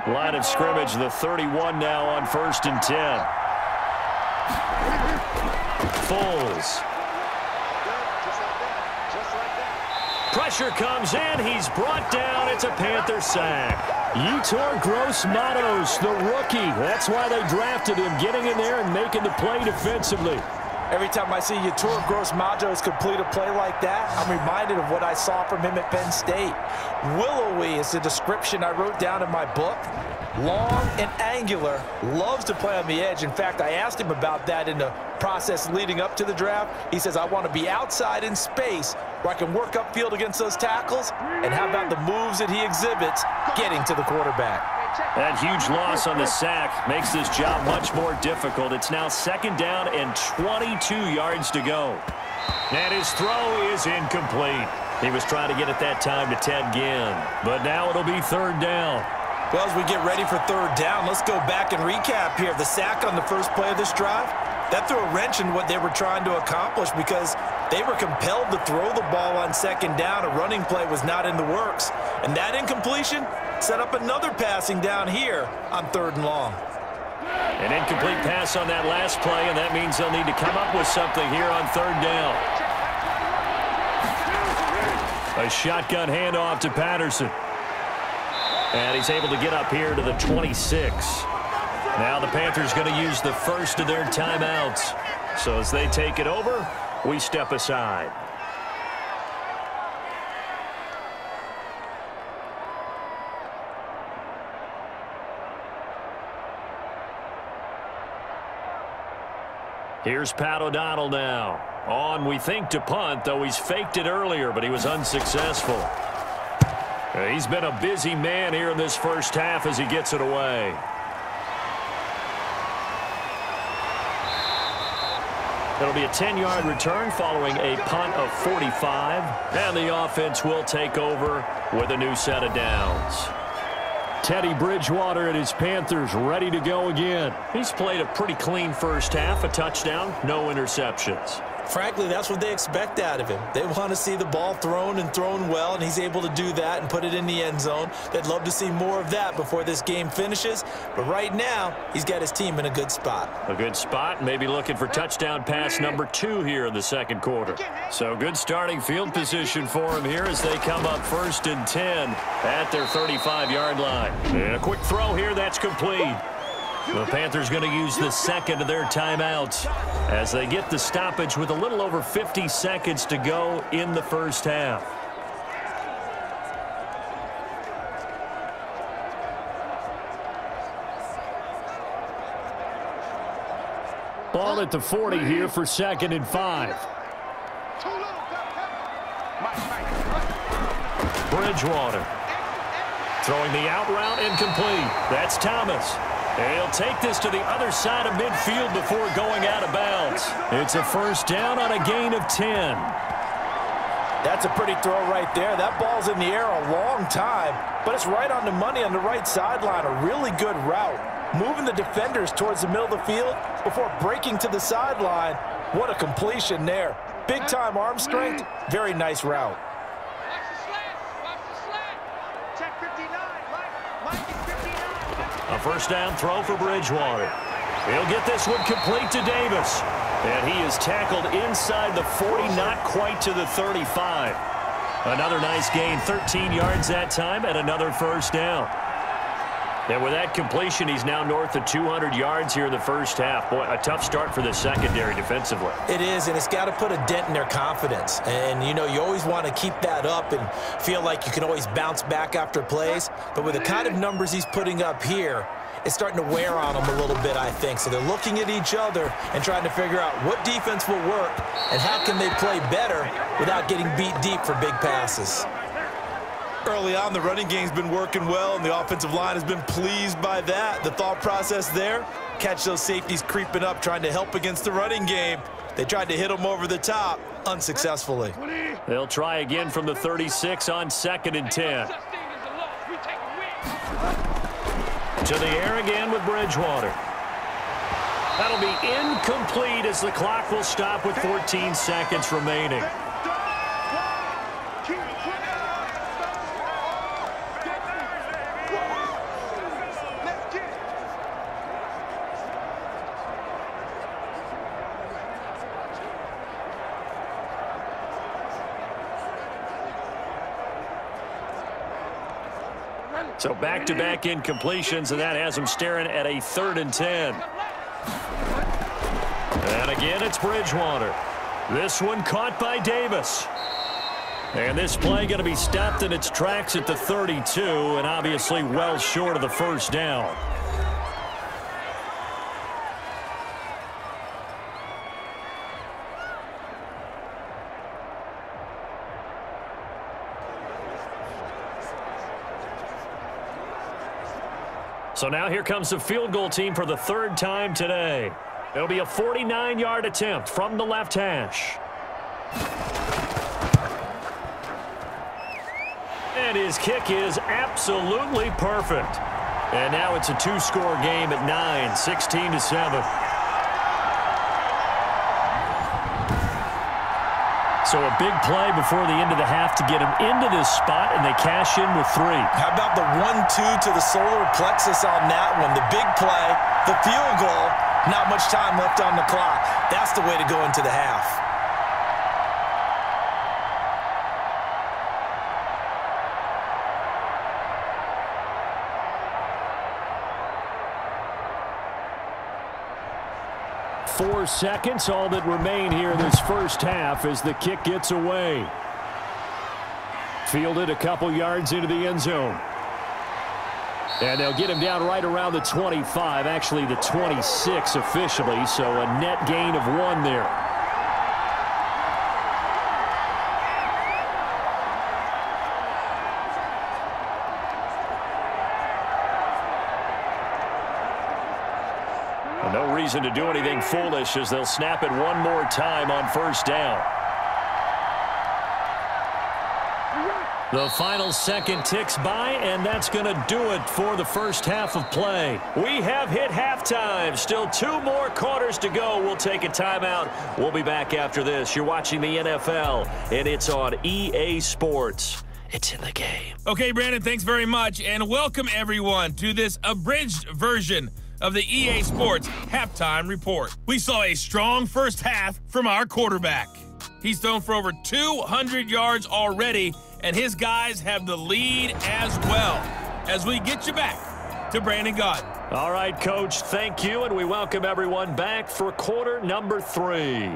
Line of scrimmage, the 31 now on 1st and 10. Foles. Pressure comes in. He's brought down. It's a Panther sack. Yetur Gross-Matos, the rookie. That's why they drafted him, getting in there and making the play defensively. Every time I see Yetur Gross-Matos complete a play like that, I'm reminded of what I saw from him at Penn State. Willowy is the description I wrote down in my book. Long and angular, loves to play on the edge. In fact, I asked him about that in the process leading up to the draft. He says, I want to be outside in space where I can work upfield against those tackles. And how about the moves that he exhibits getting to the quarterback? That huge loss on the sack makes this job much more difficult. It's now 2nd down and 22 yards to go. And his throw is incomplete. He was trying to get it that time to Ted Ginn. But now it'll be 3rd down. Well, as we get ready for 3rd down, let's go back and recap here. The sack on the first play of this drive, that threw a wrench in what they were trying to accomplish because they were compelled to throw the ball on 2nd down. A running play was not in the works. And that incompletion set up another passing down here on 3rd and long. An incomplete pass on that last play, and that means they'll need to come up with something here on 3rd down. A shotgun handoff to Patterson. And he's able to get up here to the 26. Now the Panthers going to use the first of their timeouts. So as they take it over, we step aside. Here's Pat O'Donnell now. On, we think, to punt, though he's faked it earlier, but he was unsuccessful. He's been a busy man here in this first half as he gets it away. It'll be a 10-yard return following a punt of 45. And the offense will take over with a new set of downs. Teddy Bridgewater and his Panthers ready to go again. He's played a pretty clean first half, a touchdown, no interceptions. Frankly, that's what they expect out of him. They want to see the ball thrown and thrown well, and he's able to do that and put it in the end zone. They'd love to see more of that before this game finishes. But right now, he's got his team in a good spot. A good spot, maybe looking for touchdown pass number 2 here in the second quarter. So good starting field position for him here as they come up 1st and 10 at their 35-yard line. And a quick throw here, that's complete. The Panthers going to use the second of their timeouts as they get the stoppage with a little over 50 seconds to go in the first half. Ball at the 40 here for 2nd and 5. Bridgewater throwing the out route incomplete. That's Thomas. He'll take this to the other side of midfield before going out of bounds. It's a first down on a gain of 10. That's a pretty throw right there. That ball's in the air a long time, but it's right on the money on the right sideline. A really good route. Moving the defenders towards the middle of the field before breaking to the sideline. What a completion there. Big-time arm strength. Very nice route. A first down throw for Bridgewater. He'll get this one complete to Davis. And he is tackled inside the 40, not quite to the 35. Another nice gain, 13 yards that time, and another first down. And with that completion, he's now north of 200 yards here in the first half. Boy, a tough start for the secondary defensively. It is, and it's got to put a dent in their confidence. And, you know, you always want to keep that up and feel like you can always bounce back after plays. But with the kind of numbers he's putting up here, it's starting to wear on them a little bit, I think. So they're looking at each other and trying to figure out what defense will work and how can they play better without getting beat deep for big passes. Early on, the running game's been working well, and the offensive line has been pleased by that. The thought process there, catch those safeties creeping up, trying to help against the running game. They tried to hit them over the top, unsuccessfully. They'll try again from the 36 on 2nd and 10. To the air again with Bridgewater. That'll be incomplete as the clock will stop with 14 seconds remaining. So back-to-back incompletions, and that has him staring at a 3rd and 10. And again, it's Bridgewater. This one caught by Davis. And this play going to be stopped in its tracks at the 32, and obviously well short of the first down. So now here comes the field goal team for the 3rd time today. It'll be a 49-yard attempt from the left hash. And his kick is absolutely perfect. And now it's a 2-score game at 9, 16-7. So a big play before the end of the half to get him into this spot, and they cash in with 3. How about the 1-2 to the solar plexus on that one? The big play, the field goal, not much time left on the clock. That's the way to go into the half. Four seconds, all that remain here in this first half as the kick gets away. Fielded a couple yards into the end zone. And they'll get him down right around the 25, actually the 26 officially, so a net gain of 1 there. No reason to do anything foolish as they'll snap it one more time on first down. The final second ticks by, and that's going to do it for the first half of play. We have hit halftime. Still 2 more quarters to go. We'll take a timeout. We'll be back after this. You're watching the NFL, and it's on EA Sports. It's in the game. Okay, Brandon, thanks very much, and welcome everyone to this abridged version of the EA Sports Halftime Report. We saw a strong first half from our quarterback. He's thrown for over 200 yards already, and his guys have the lead as well. As we get you back to Brandon Gaudin. All right, Coach, thank you, and we welcome everyone back for quarter number 3.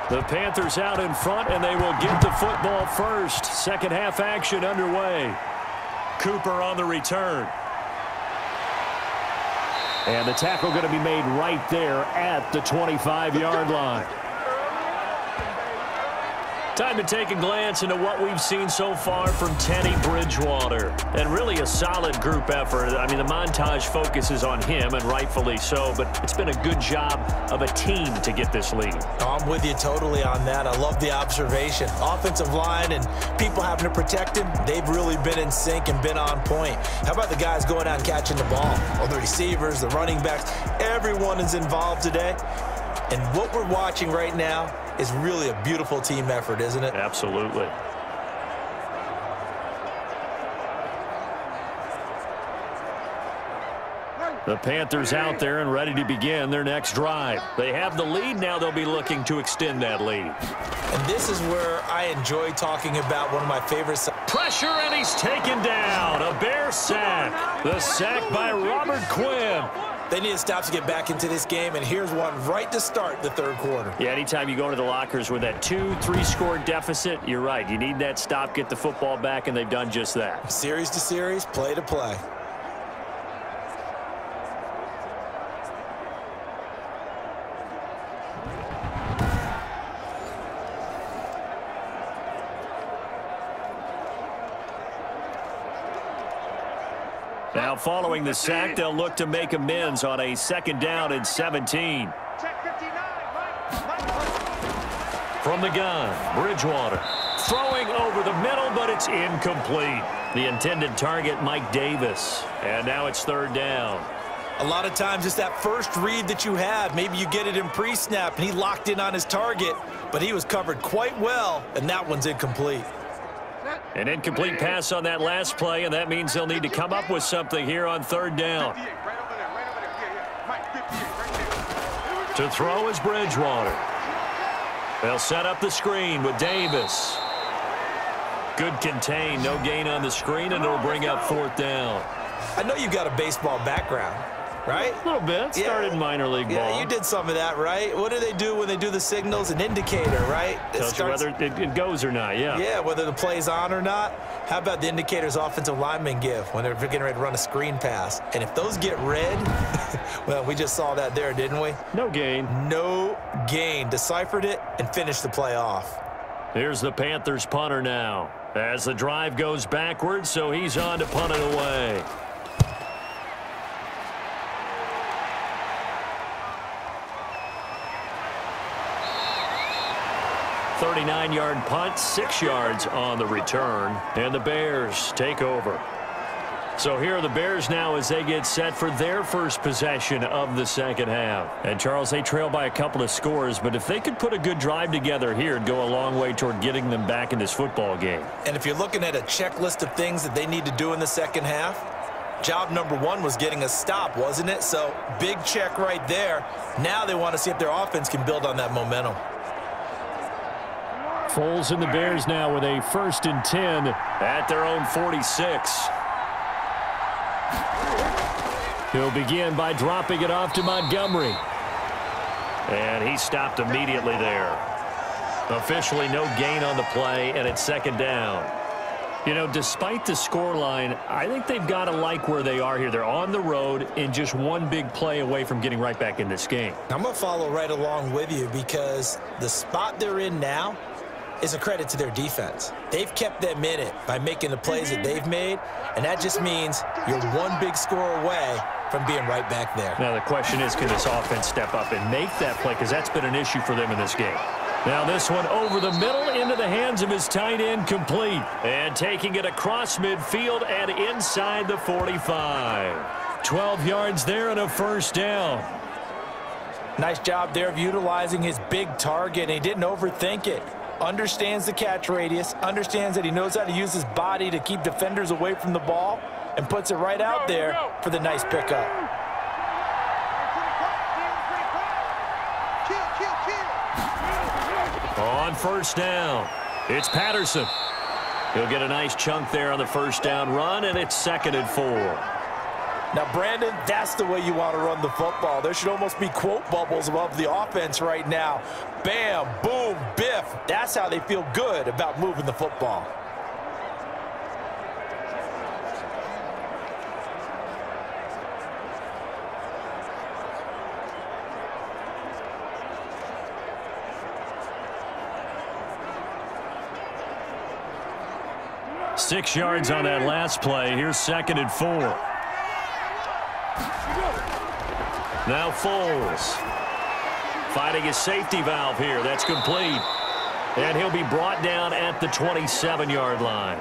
The Panthers out in front, and they will get the football first. Second half action underway. Cooper on the return. And the tackle going to be made right there at the 25-yard line. Time to take a glance into what we've seen so far from Teddy Bridgewater. And really a solid group effort. I mean, the montage focuses on him, and rightfully so, but it's been a good job of a team to get this lead. I'm with you totally on that. I love the observation. Offensive line and people having to protect him, they've really been in sync and been on point. How about the guys going out and catching the ball? All the receivers, the running backs, everyone is involved today. And what we're watching right now is really a beautiful team effort, isn't it? Absolutely. The Panthers out there and ready to begin their next drive. They have the lead. Now they'll be looking to extend that lead. And this is where I enjoy talking about one of my favorites. Pressure, and he's taken down. A Bear sack. The sack by Robert Quinn. They need to stop to get back into this game, and here's one right to start the third quarter. Yeah, anytime you go to the lockers with that 2-3 score deficit, you're right. You need that stop, get the football back, and they've done just that. Series to series, play to play. Now, following the sack, they'll look to make amends on a 2nd down and 17. From the gun, Bridgewater. Throwing over the middle, but it's incomplete. The intended target, Mike Davis. And now it's 3rd down. A lot of times it's that first read that you have. Maybe you get it in pre-snap, and he locked in on his target, but he was covered quite well, and that one's incomplete. An incomplete pass on that last play, and that means they'll need to come up with something here on 3rd down. To throw is Bridgewater. They'll set up the screen with Davis. Good contain, no gain on the screen, and it'll bring up 4th down. I know you've got a baseball background, right? A little bit. Started in minor league ball. Yeah, you did some of that, right? What do they do when they do the signals? An indicator, right? Tells you whether it goes or not, yeah. Yeah, whether the play's on or not. How about the indicators offensive linemen give when they're getting ready to run a screen pass? And if those get red, well, we just saw that there, didn't we? No gain. No gain. Deciphered it and finished the play off. Here's the Panthers punter now. As the drive goes backwards, so he's on to punt it away. 39-yard punt, 6 yards on the return, and the Bears take over. So here are the Bears now as they get set for their first possession of the second half. And, Charles, they trail by a couple of scores, but if they could put a good drive together here, it'd go a long way toward getting them back in this football game. And if you're looking at a checklist of things that they need to do in the second half, job number 1 was getting a stop, wasn't it? So big check right there. Now they want to see if their offense can build on that momentum. Foles and the Bears now with a 1st and 10 at their own 46. He'll begin by dropping it off to Montgomery. And he stopped immediately there. Officially no gain on the play, and it's 2nd down. You know, despite the scoreline, I think they've got to like where they are here. They're on the road and just one big play away from getting right back in this game. I'm going to follow right along with you because the spot they're in now is a credit to their defense. They've kept them in it by making the plays that they've made, and that just means you're one big score away from being right back there. Now the question is, can this offense step up and make that play? Because that's been an issue for them in this game. Now this one over the middle into the hands of his tight end, complete. And taking it across midfield and inside the 45. 12 yards there and a 1st down. Nice job there of utilizing his big target, and he didn't overthink it. Understands the catch radius, understands that he knows how to use his body to keep defenders away from the ball, and puts it right out there for the nice pickup. On 1st down, it's Patterson. He'll get a nice chunk there on the 1st down run, and it's 2nd and 4. Now, Brandon, that's the way you want to run the football. There should almost be quote bubbles above the offense right now. Bam, boom, biff. That's how they feel good about moving the football. Six yards on that last play. Here's 2nd and 4. Now Foles finding his safety valve here. That's complete. And he'll be brought down at the 27-yard line.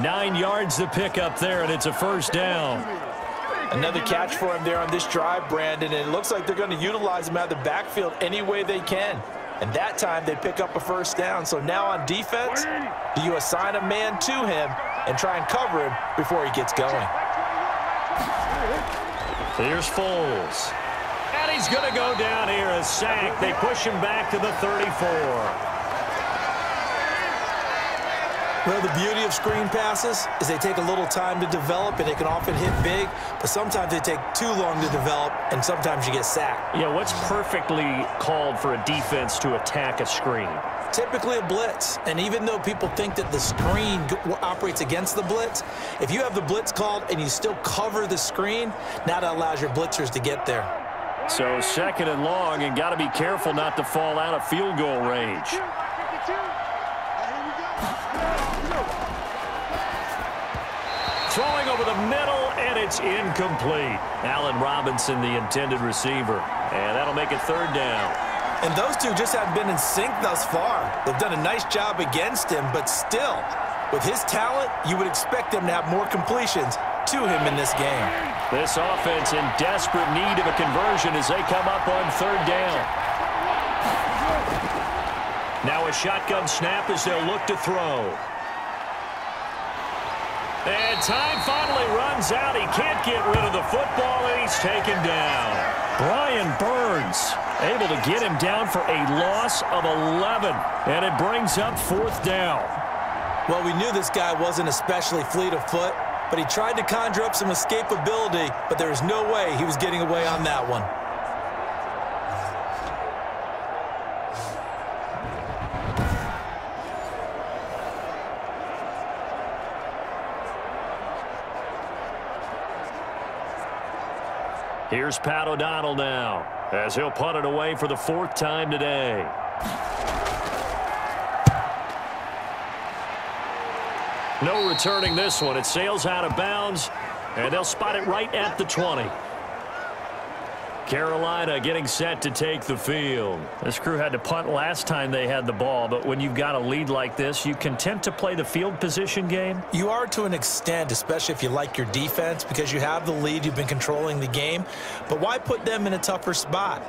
9 yards to pick up there, and it's a first down. Another catch for him there on this drive, Brandon, and it looks like they're going to utilize him out of the backfield any way they can. And that time they pick up a first down. So now on defense, do you assign a man to him and try and cover him before he gets going? Here's Foles. And he's going to go down here, a sack. They push him back to the 34. Well, the beauty of screen passes is they take a little time to develop, and they can often hit big, but sometimes they take too long to develop, and sometimes you get sacked. Yeah, what's perfectly called for a defense to attack a screen? Typically a blitz, and even though people think that the screen operates against the blitz, if you have the blitz called and you still cover the screen, now that allows your blitzers to get there. So 2nd and long, and got to be careful not to fall out of field goal range. Throwing over the middle, and it's incomplete. Allen Robinson, the intended receiver. And that'll make it 3rd down. And those two just haven't been in sync thus far. They've done a nice job against him, but still, with his talent, you would expect them to have more completions to him in this game. This offense in desperate need of a conversion as they come up on 3rd down. Now a shotgun snap as they'll look to throw. And time finally runs out. He can't get rid of the football, and he's taken down. Brian Burns able to get him down for a loss of 11, and it brings up 4th down. Well, we knew this guy wasn't especially fleet of foot, but he tried to conjure up some escapability, but there was no way he was getting away on that one. Here's Pat O'Donnell now, as he'll punt it away for the 4th time today. No returning this one. It sails out of bounds, and they'll spot it right at the 20. Carolina getting set to take the field. This crew had to punt last time they had the ball, but when you've got a lead like this, you content to play the field position game? You are to an extent, especially if you like your defense, because you have the lead, you've been controlling the game. But why put them in a tougher spot?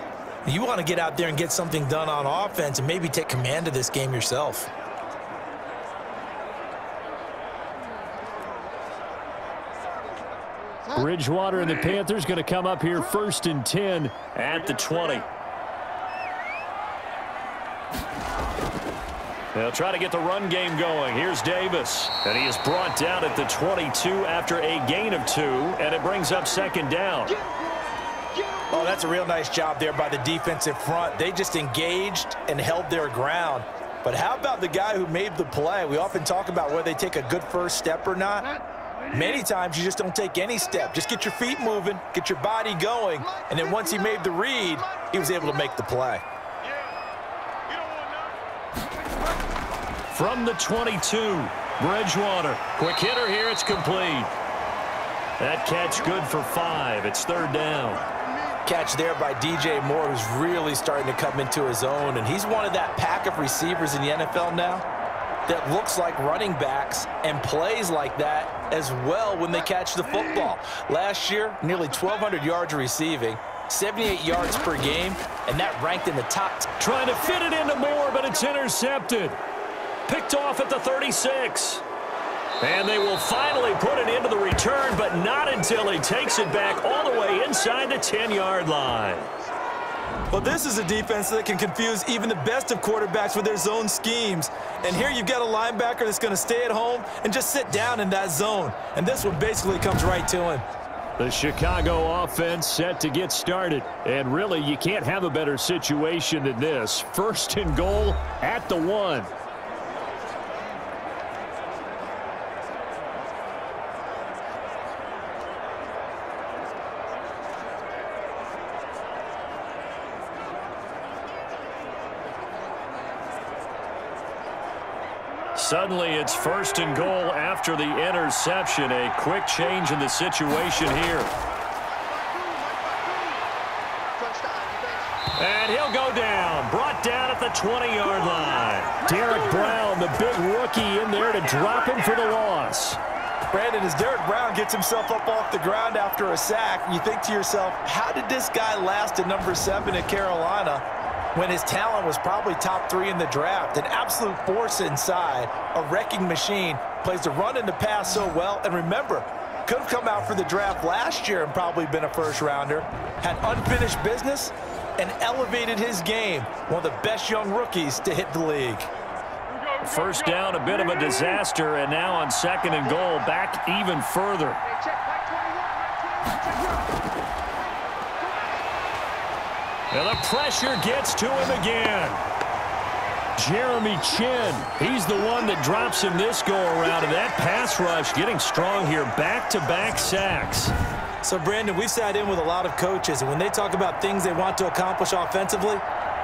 You want to get out there and get something done on offense and maybe take command of this game yourself. Bridgewater and the Panthers going to come up here 1st and 10 at the 20. They'll try to get the run game going. Here's Davis, and he is brought down at the 22 after a gain of 2, and it brings up 2nd down. Oh, that's a real nice job there by the defensive front. They just engaged and held their ground. But how about the guy who made the play? We often talk about whether they take a good first step or not. Many times you just don't take any step. Just get your feet moving, get your body going, and then once he made the read, he was able to make the play. From the 22, Bridgewater. Quick hitter here, it's complete. That catch good for 5. It's 3rd down. Catch there by DJ Moore, who's really starting to come into his own, and he's one of that pack of receivers in the NFL now that looks like running backs and plays like that as well when they catch the football. Last year, nearly 1,200 yards receiving, 78 yards per game, and that ranked in the top. Trying to fit it into Moore, but it's intercepted. Picked off at the 36. And they will finally put it into the return, but not until he takes it back all the way inside the 10-yard line. Well, this is a defense that can confuse even the best of quarterbacks with their zone schemes. And here you've got a linebacker that's going to stay at home and just sit down in that zone. And this one basically comes right to him. The Chicago offense set to get started. And really, you can't have a better situation than this. 1st and goal at the 1. Suddenly, it's 1st and goal after the interception. A quick change in the situation here. And he'll go down. Brought down at the 20-yard line. Derek Brown, the big rookie, in there to drop him for the loss. Brandon, as Derek Brown gets himself up off the ground after a sack, you think to yourself, how did this guy last at number 7 at Carolina when his talent was probably top 3 in the draft? An absolute force inside, a wrecking machine, plays the run and the pass so well. And remember, could have come out for the draft last year and probably been a first-rounder, had unfinished business, and elevated his game. One of the best young rookies to hit the league. First down, a bit of a disaster, and now on 2nd and goal, back even further. And the pressure gets to him again. Jeremy Chin, he's the one that drops him this go-around, and that pass rush getting strong here. Back-to-back sacks. So, Brandon, we've sat in with a lot of coaches, and when they talk about things they want to accomplish offensively,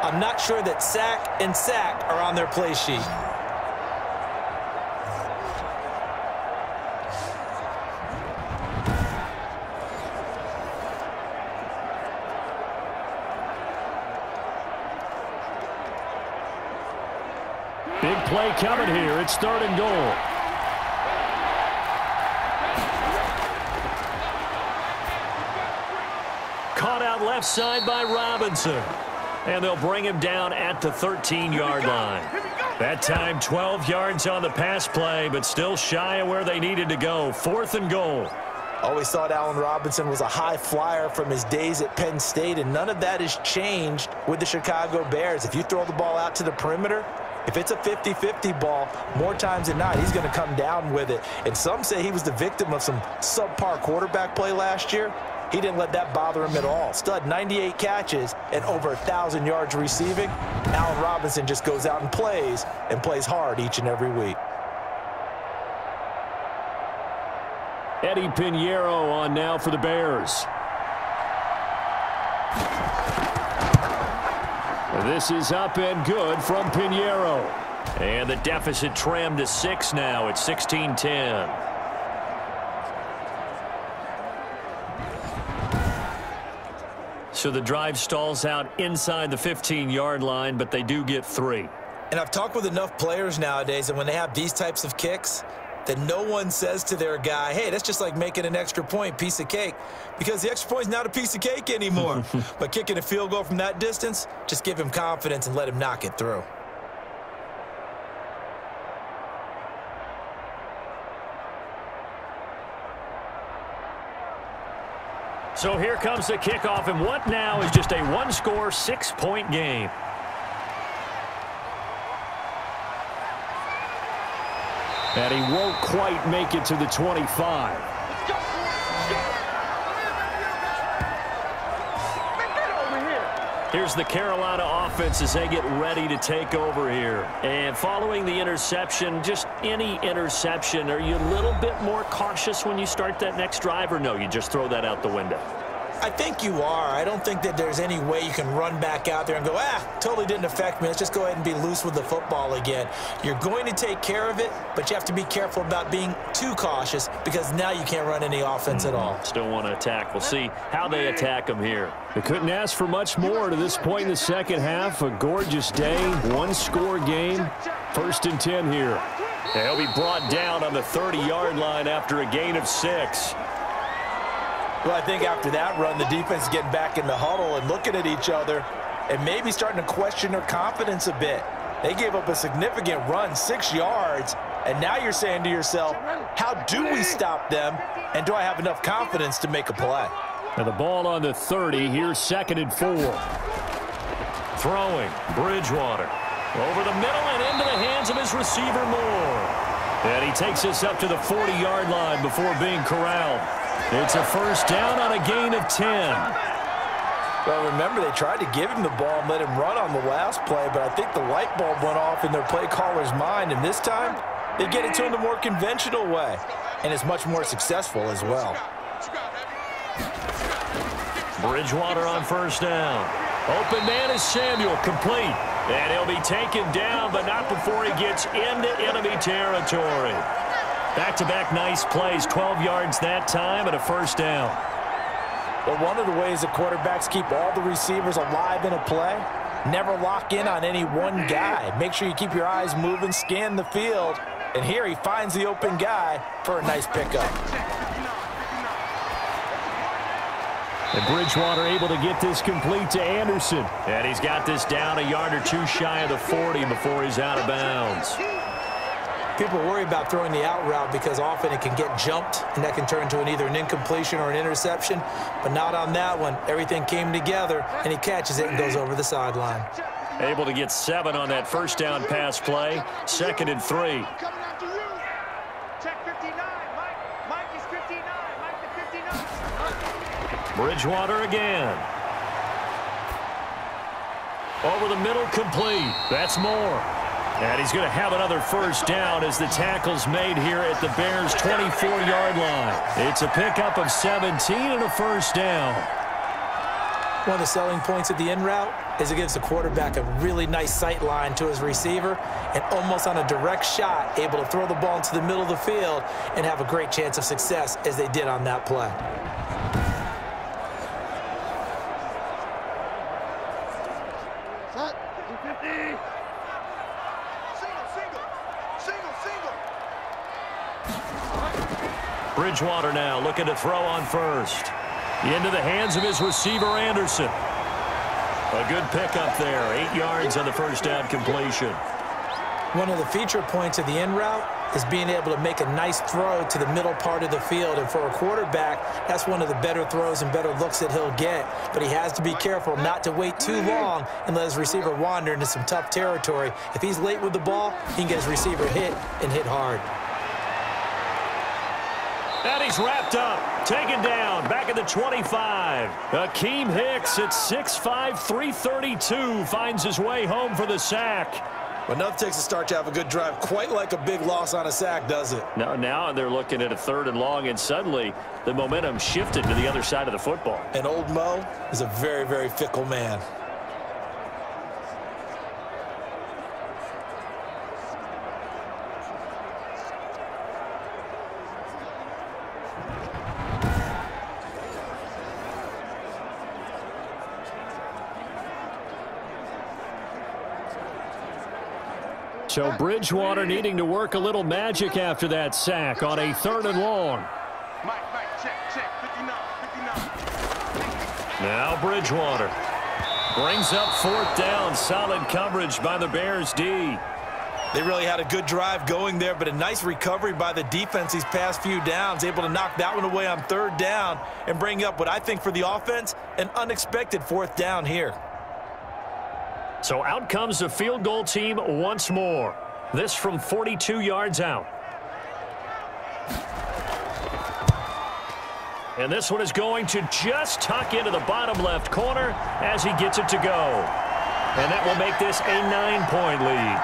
I'm not sure that sack and sack are on their play sheet. Big play coming here. It's 3rd and goal. Caught out left side by Robinson. And they'll bring him down at the 13-yard line. That time 12 yards on the pass play, but still shy of where they needed to go. 4th and goal. Always thought Allen Robinson was a high flyer from his days at Penn State, and none of that has changed with the Chicago Bears. If you throw the ball out to the perimeter, if it's a 50-50 ball, more times than not, he's going to come down with it. And some say he was the victim of some subpar quarterback play last year. He didn't let that bother him at all. Stud, 98 catches and over 1,000 yards receiving. Allen Robinson just goes out and plays hard each and every week. Eddie Pinheiro on now for the Bears. This is up and good from Pinheiro. And the deficit trimmed to 6 now. It's 16-10. So the drive stalls out inside the 15-yard line, but they do get 3. And I've talked with enough players nowadays, and when they have these types of kicks, that no one says to their guy, hey, that's just like making an extra point, piece of cake, because the extra point is not a piece of cake anymore. But kicking a field goal from that distance, just give him confidence and let him knock it through. So here comes the kickoff, and what now is just a one-score, 6-point game. And he won't quite make it to the 25. Here's the Carolina offense as they get ready to take over here. And following the interception, just any interception, are you a little bit more cautious when you start that next drive, or no, you just throw that out the window? I think you are. I don't think that there's any way you can run back out there and go, totally didn't affect me. Let's just go ahead and be loose with the football again. You're going to take care of it, but you have to be careful about being too cautious because now you can't run any offense at all. Still want to attack. We'll see how they attack them here. They couldn't ask for much more to this point in the second half. A gorgeous day, one-score game. 1st and 10 here. They'll be brought down on the 30-yard line after a gain of 6. Well, I think after that run, the defense is getting back in the huddle and looking at each other and maybe starting to question their confidence a bit. They gave up a significant run, 6 yards, and now you're saying to yourself, how do we stop them, and do I have enough confidence to make a play? And the ball on the 30, here's 2nd and 4. Throwing, Bridgewater. Over the middle and into the hands of his receiver, Moore. And he takes us up to the 40-yard line before being corralled. It's a first down on a gain of 10. Well, remember, they tried to give him the ball and let him run on the last play, but I think the light bulb went off in their play caller's mind, and this time they get it to him the more conventional way, and it's much more successful as well. Bridgewater on first down. Open man is Samuel, complete. And he'll be taken down, but not before he gets into enemy territory. Back-to-back nice plays, 12 yards that time and a first down. Well, one of the ways that quarterbacks keep all the receivers alive in a play, never lock in on any one guy. Make sure you keep your eyes moving, scan the field, and here he finds the open guy for a nice pickup. And Bridgewater able to get this complete to Anderson. And he's got this down a yard or two shy of the 40 before he's out of bounds. People worry about throwing the out route because often it can get jumped, and that can turn into either an incompletion or an interception. But not on that one. Everything came together, and he catches it and goes over the sideline. Able to get 7 on that first down pass play. 2nd and 3. Bridgewater again. Over the middle, complete. That's more. And he's going to have another first down as the tackle's made here at the Bears' 24-yard line. It's a pickup of 17 and a first down. One of the selling points of the in route is it gives the quarterback a really nice sight line to his receiver and almost on a direct shot able to throw the ball into the middle of the field and have a great chance of success as they did on that play. Bridgewater now looking to throw on first. Into the hands of his receiver, Anderson. A good pickup there. 8 yards on the first down completion. One of the feature points of the in route is being able to make a nice throw to the middle part of the field. And for a quarterback, that's one of the better throws and better looks that he'll get. But he has to be careful not to wait too long and let his receiver wander into some tough territory. If he's late with the ball, he can get his receiver hit and hit hard. And he's wrapped up, taken down, back at the 25. Akeem Hicks at 6'5", 332, finds his way home for the sack. But enough takes a start to have a good drive. Quite like a big loss on a sack, does it? Now they're looking at a 3rd and long, and suddenly the momentum shifted to the other side of the football. And old Mo is a very, very fickle man. So Bridgewater needing to work a little magic after that sack on a 3rd and long. Check, 59. Now Bridgewater brings up 4th down. Solid coverage by the Bears D. They really had a good drive going there, but a nice recovery by the defense these past few downs, able to knock that one away on 3rd down and bring up what I think for the offense, an unexpected 4th down here. So out comes the field goal team once more. This from 42 yards out. And this one is going to just tuck into the bottom left corner as he gets it to go. And that will make this a 9-point lead.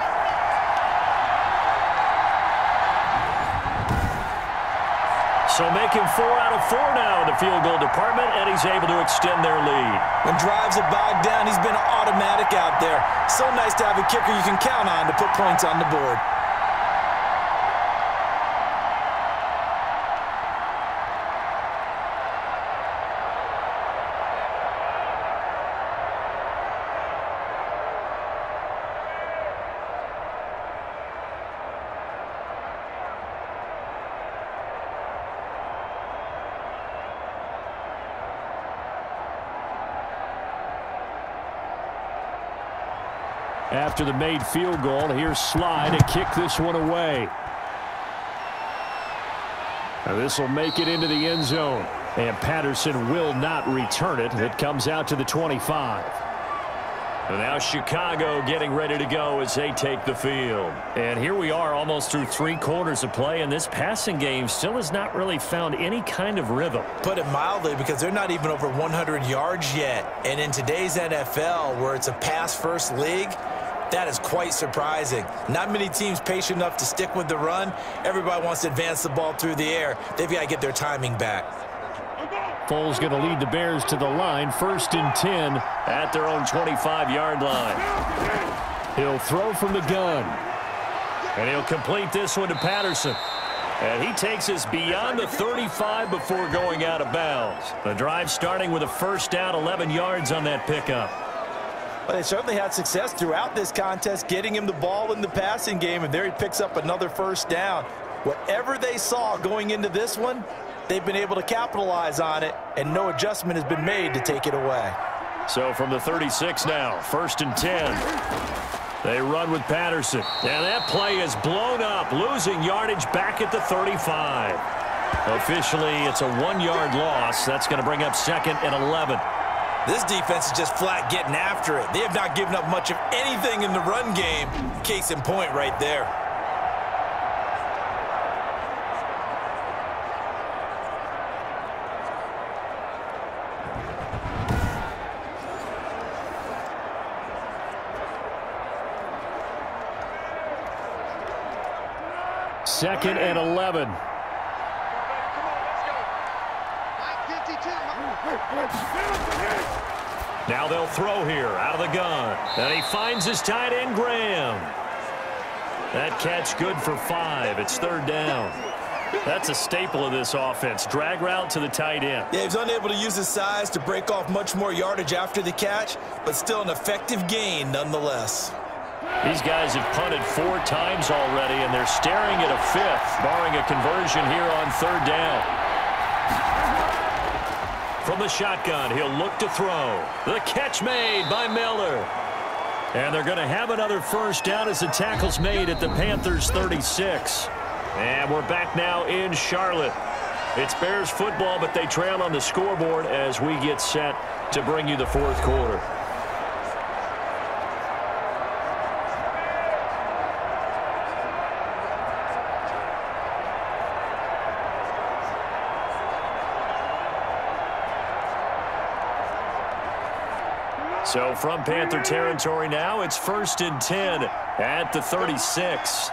So making 4 out of 4 now in the field goal department, and he's able to extend their lead. When drives are bogged down, he's been automatic out there. So nice to have a kicker you can count on to put points on the board. After the made field goal, here's Slide to kick this one away. Now this will make it into the end zone. And Patterson will not return it. It comes out to the 25. And now Chicago getting ready to go as they take the field. And here we are almost through 3 quarters of play, and this passing game still has not really found any kind of rhythm. Put it mildly, because they're not even over 100 yards yet. And in today's NFL, where it's a pass-first league, that is quite surprising. Not many teams patient enough to stick with the run. Everybody wants to advance the ball through the air. They've got to get their timing back. Foles going to lead the Bears to the line, 1st and 10 at their own 25-yard line. He'll throw from the gun, and he'll complete this one to Patterson. And he takes us beyond the 35 before going out of bounds. The drive starting with a 1st down, 11 yards on that pickup. Well, they certainly had success throughout this contest, getting him the ball in the passing game, and there he picks up another 1st down. Whatever they saw going into this one, they've been able to capitalize on it, and no adjustment has been made to take it away. So from the 36 now, 1st and 10. They run with Patterson. And that play is blown up, losing yardage back at the 35. Officially, it's a 1-yard loss. That's going to bring up 2nd and 11. This defense is just flat getting after it. They have not given up much of anything in the run game. Case in point right there. Second and 11. Now they'll throw here out of the gun. And he finds his tight end, Graham. That catch good for 5. It's 3rd down. That's a staple of this offense. Drag route to the tight end. Yeah, he's unable to use his size to break off much more yardage after the catch, but still an effective gain nonetheless. These guys have punted 4 times already, and they're staring at a 5th, barring a conversion here on 3rd down. From the shotgun, he'll look to throw. The catch made by Miller. And they're going to have another 1st down as the tackle's made at the Panthers' 36. And we're back now in Charlotte. It's Bears football, but they trail on the scoreboard as we get set to bring you the 4th quarter. So from Panther territory now, it's 1st and 10 at the 36.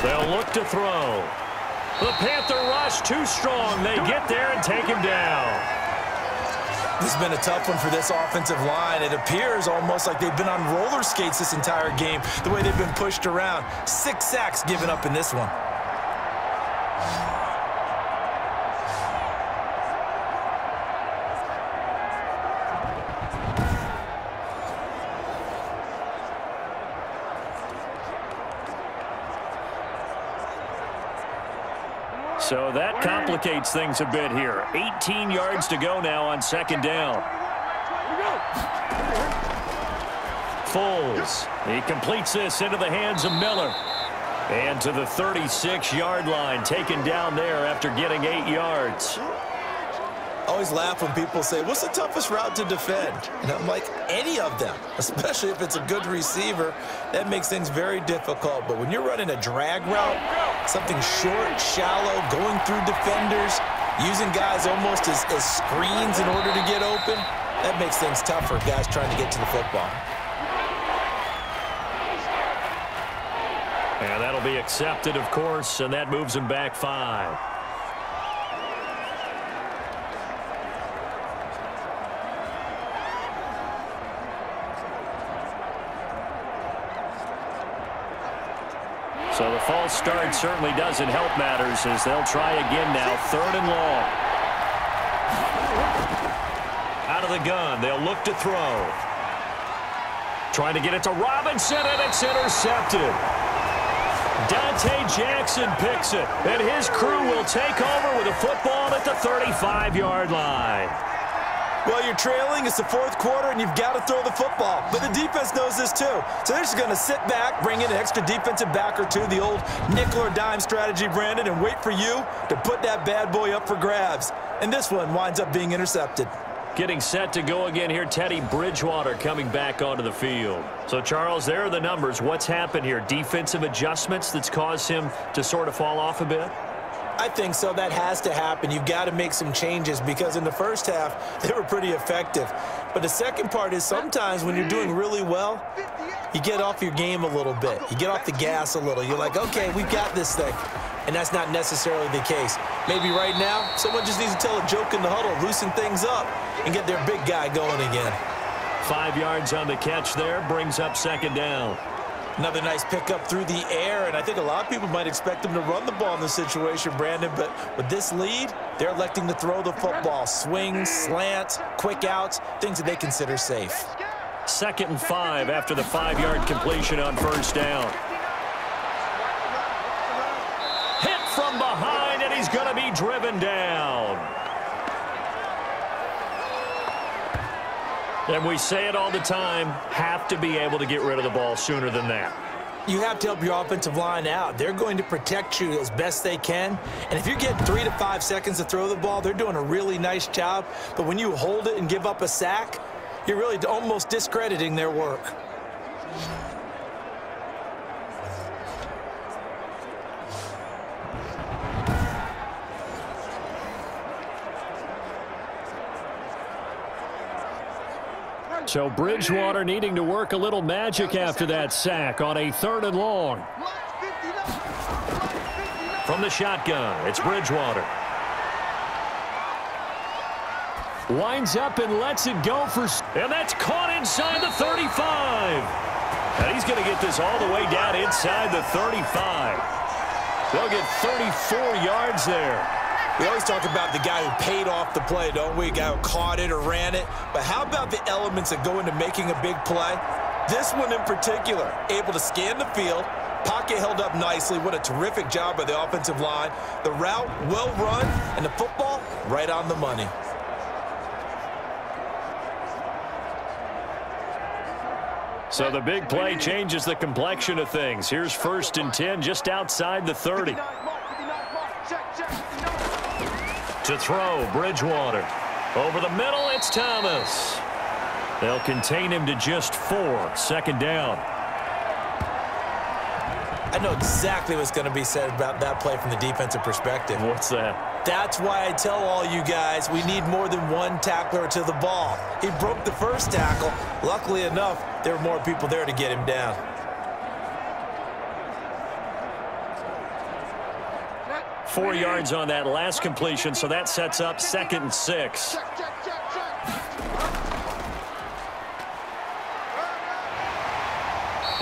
They'll look to throw. The Panther rush too strong. They get there and take him down. This has been a tough one for this offensive line. It appears almost like they've been on roller skates this entire game, the way they've been pushed around. 6 sacks given up in this one. So that complicates things a bit here. 18 yards to go now on 2nd down. Foles. He completes this into the hands of Miller. And to the 36-yard line, taken down there after getting 8 yards. I always laugh when people say, what's the toughest route to defend? And I'm like, any of them, especially if it's a good receiver. That makes things very difficult. But when you're running a drag route, something short, shallow, going through defenders, using guys almost as screens in order to get open, that makes things tough for guys trying to get to the football. And that'll be accepted, of course, and that moves him back 5. So the false start certainly doesn't help matters as they'll try again now. 3rd and long. Out of the gun, they'll look to throw. Trying to get it to Robinson, and it's intercepted. Dante Jackson picks it, and his crew will take over with a football at the 35-yard line. Well, you're trailing. It's the 4th quarter, and you've got to throw the football. But the defense knows this, too. So they're just going to sit back, bring in an extra defensive back or two, the old nickel or dime strategy, Brandon, and wait for you to put that bad boy up for grabs. And this one winds up being intercepted. Getting set to go again here, Teddy Bridgewater coming back onto the field. So, Charles, there are the numbers. What's happened here? Defensive adjustments that's caused him to sort of fall off a bit? I think so. That has to happen. You've got to make some changes because in the first half, they were pretty effective. But the second part is sometimes when you're doing really well, you get off your game a little bit. You get off the gas a little. You're like, okay, we've got this thing. And that's not necessarily the case. Maybe right now, someone just needs to tell a joke in the huddle, loosen things up, and get their big guy going again. 5 yards on the catch there, brings up second down. Another nice pickup through the air, and I think a lot of people might expect him to run the ball in this situation, Brandon, but with this lead, they're electing to throw the football. Swings, slants, quick outs, things that they consider safe. 2nd and 5 after the 5-yard completion on first down. Hit from behind, and he's going to be driven down. And we say it all the time, have to be able to get rid of the ball sooner than that. You have to help your offensive line out. They're going to protect you as best they can. And if you're getting 3 to 5 seconds to throw the ball, they're doing a really nice job. But when you hold it and give up a sack, you're really almost discrediting their work. So Bridgewater needing to work a little magic after that sack on a 3rd and long. From the shotgun, it's Bridgewater. Winds up and lets it go and that's caught inside the 35. And he's going to get this all the way down inside the 35. They'll get 34 yards there. We always talk about the guy who paid off the play, don't we? A guy who caught it or ran it. But how about the elements that go into making a big play? This one in particular, able to scan the field, pocket held up nicely. What a terrific job by the offensive line. The route well run, and the football right on the money. So the big play changes the complexion of things. Here's 1st and 10 just outside the 30. To throw, Bridgewater. Over the middle, it's Thomas. They'll contain him to just 4. 2nd down. I know exactly what's going to be said about that play from the defensive perspective. What's that? That's why I tell all you guys we need more than one tackler to the ball. He broke the first tackle. Luckily enough, there were more people there to get him down. Four yards on that last completion, so that sets up 2nd and 6.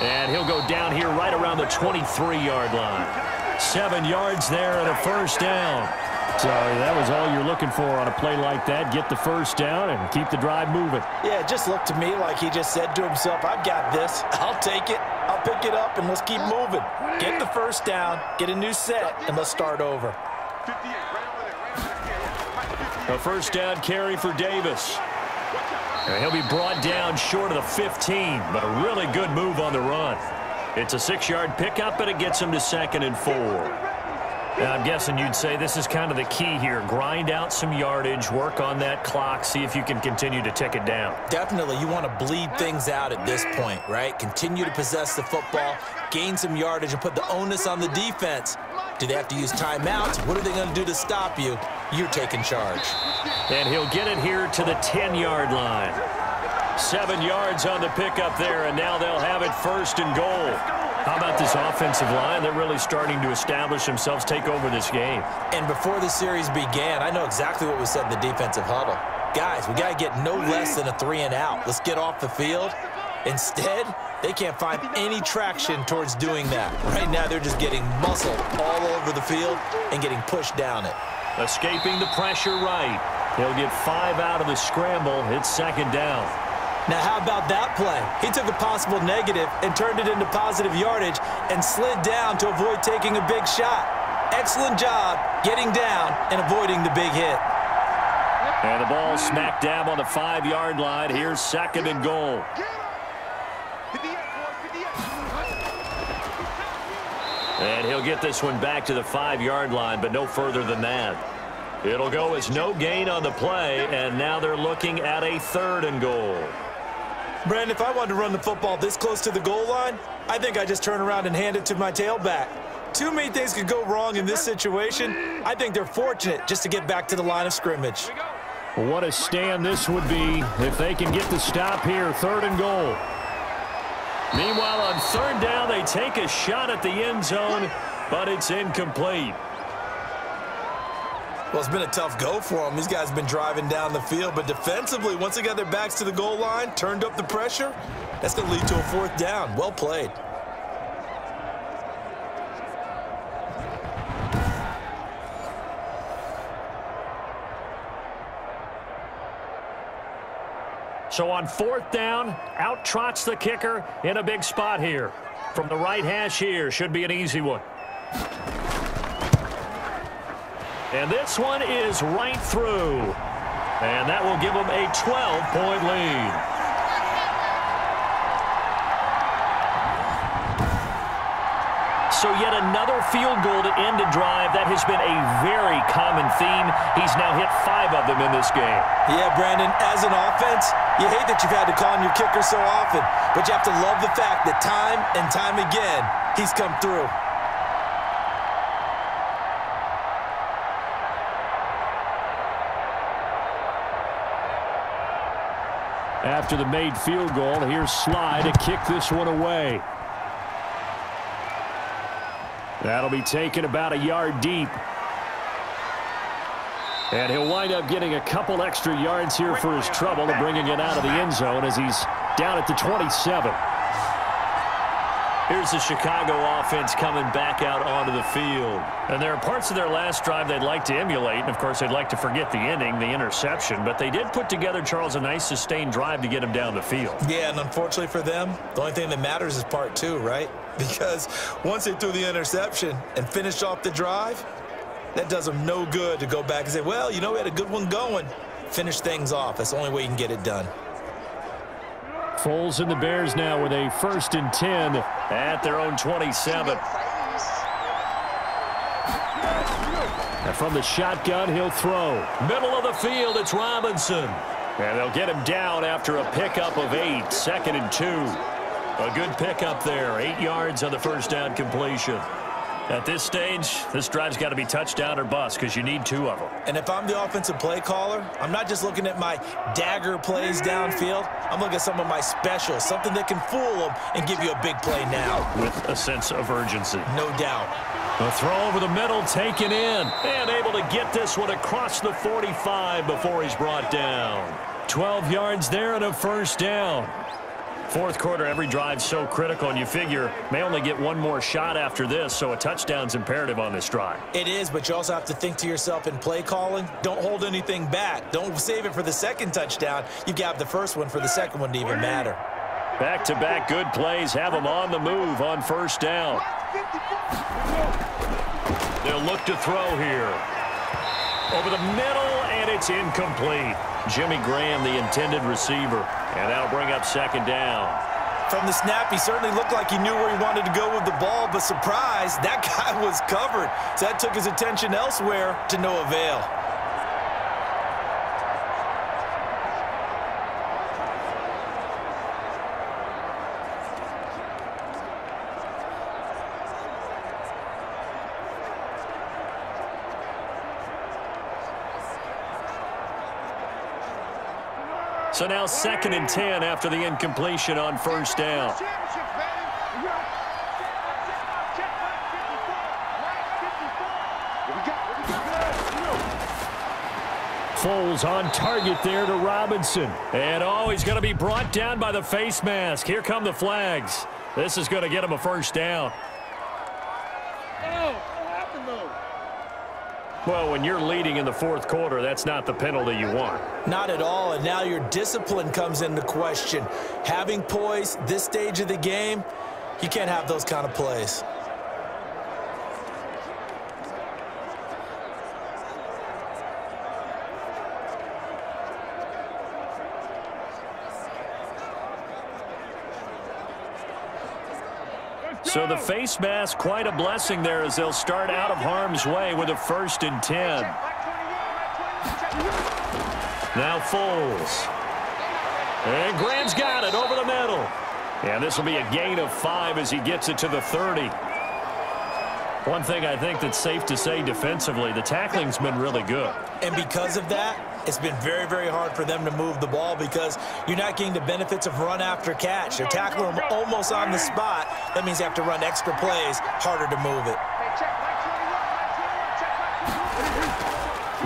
And he'll go down here right around the 23-yard line. 7 yards there and a 1st down. So that was all you're looking for on a play like that. Get the 1st down and keep the drive moving. Yeah, it just looked to me like he just said to himself, I've got this. I'll take it. I'll pick it up, and let's keep moving. Get the 1st down, get a new set, and let's start over. A 1st down carry for Davis. And he'll be brought down short of the 15, but a really good move on the run. It's a 6-yard pickup, and it gets him to 2nd and 4. Now, I'm guessing you'd say this is kind of the key here. Grind out some yardage, work on that clock, see if you can continue to tick it down. Definitely. You want to bleed things out at this point, right? Continue to possess the football, gain some yardage, and put the onus on the defense. Do they have to use timeouts? What are they going to do to stop you? You're taking charge. And he'll get it here to the 10-yard line. 7 yards on the pickup there, and now they'll have it 1st and goal. How about this offensive line? They're really starting to establish themselves, take over this game. And before the series began, I know exactly what was said in the defensive huddle. Guys, we got to get no less than a 3-and-out. Let's get off the field. Instead, they can't find any traction towards doing that. Right now, they're just getting muscled all over the field and getting pushed down it. Escaping the pressure right. He'll get 5 out of the scramble. It's 2nd down. Now, how about that play? He took a possible negative and turned it into positive yardage and slid down to avoid taking a big shot. Excellent job getting down and avoiding the big hit. And the ball smack dab on the 5-yard line. Here's 2nd and goal. And he'll get this one back to the 5-yard line, but no further than that. It'll go as no gain on the play, and now they're looking at a 3rd and goal. Brandon, if I wanted to run the football this close to the goal line, I think I just turn around and hand it to my tailback. Too many things could go wrong in this situation. I think they're fortunate just to get back to the line of scrimmage. What a stand this would be if they can get the stop here, 3rd and goal. Meanwhile, on 3rd down, they take a shot at the end zone, but it's incomplete. Well, it's been a tough go for them. These guys have been driving down the field, but defensively, once they got their backs to the goal line, turned up the pressure, that's going to lead to a 4th down. Well played. So on 4th down, out trots the kicker in a big spot here. From the right hash here, should be an easy one. And this one is right through. And that will give them a 12-point lead. So yet another field goal to end a drive. That has been a very common theme. He's now hit 5 of them in this game. Yeah, Brandon, as an offense, you hate that you've had to call on your kicker so often, but you have to love the fact that time and time again, he's come through. After the made field goal, here's Sly to kick this one away. That'll be taken about a yard deep. And he'll wind up getting a couple extra yards here for his trouble and bringing it out of the end zone as he's down at the 27. Here's the Chicago offense coming back out onto the field. And there are parts of their last drive they'd like to emulate. And, of course, they'd like to forget the ending, the interception. But they did put together, Charles, a nice sustained drive to get him down the field. Yeah, and unfortunately for them, the only thing that matters is part 2, right? Because once they threw the interception and finished off the drive, that does them no good to go back and say, well, you know, we had a good one going. Finish things off. That's the only way you can get it done. Foles and the Bears now with a 1st and 10 at their own 27. And from the shotgun, he'll throw. Middle of the field, it's Robinson. And they'll get him down after a pickup of 8, 2nd and 2. A good pickup there, 8 yards on the 1st down completion. At this stage, this drive's got to be touchdown or bust because you need 2 of them. And if I'm the offensive play caller, I'm not just looking at my dagger plays downfield. I'm looking at some of my specials, something that can fool them and give you a big play now. With a sense of urgency. No doubt. A throw over the middle, taken in, and able to get this one across the 45 before he's brought down. 12 yards there and a 1st down. 4th quarter, every drive's so critical, and you figure may only get 1 more shot after this, so a touchdown's imperative on this drive. It is, but you also have to think to yourself in play calling, don't hold anything back. Don't save it for the 2nd touchdown. You got the 1st one for the 2nd one to even matter. Back-to-back good plays have them on the move on 1st down. They'll look to throw here. Over the middle, and it's incomplete. Jimmy Graham, the intended receiver, and that'll bring up 2nd down. From the snap, he certainly looked like he knew where he wanted to go with the ball, but surprise, that guy was covered. So that took his attention elsewhere to no avail. So now 2nd and 10 after the incompletion on 1st down. Foles on target there to Robinson. And he's going to be brought down by the face mask. Here come the flags. This is going to get him a 1st down. Well, when you're leading in the 4th quarter, that's not the penalty you want. Not at all, and now your discipline comes into question. Having poise this stage of the game, you can't have those kind of plays. So the face mask, quite a blessing there as they'll start out of harm's way with a 1st and 10. Now Foles. And Graham's got it over the middle. And this will be a gain of 5 as he gets it to the 30. One thing I think that's safe to say defensively, the tackling's been really good. And because of that, it's been very, very hard for them to move the ball because you're not getting the benefits of run after catch. They're tackling them almost on the spot. That means you have to run extra plays, harder to move it.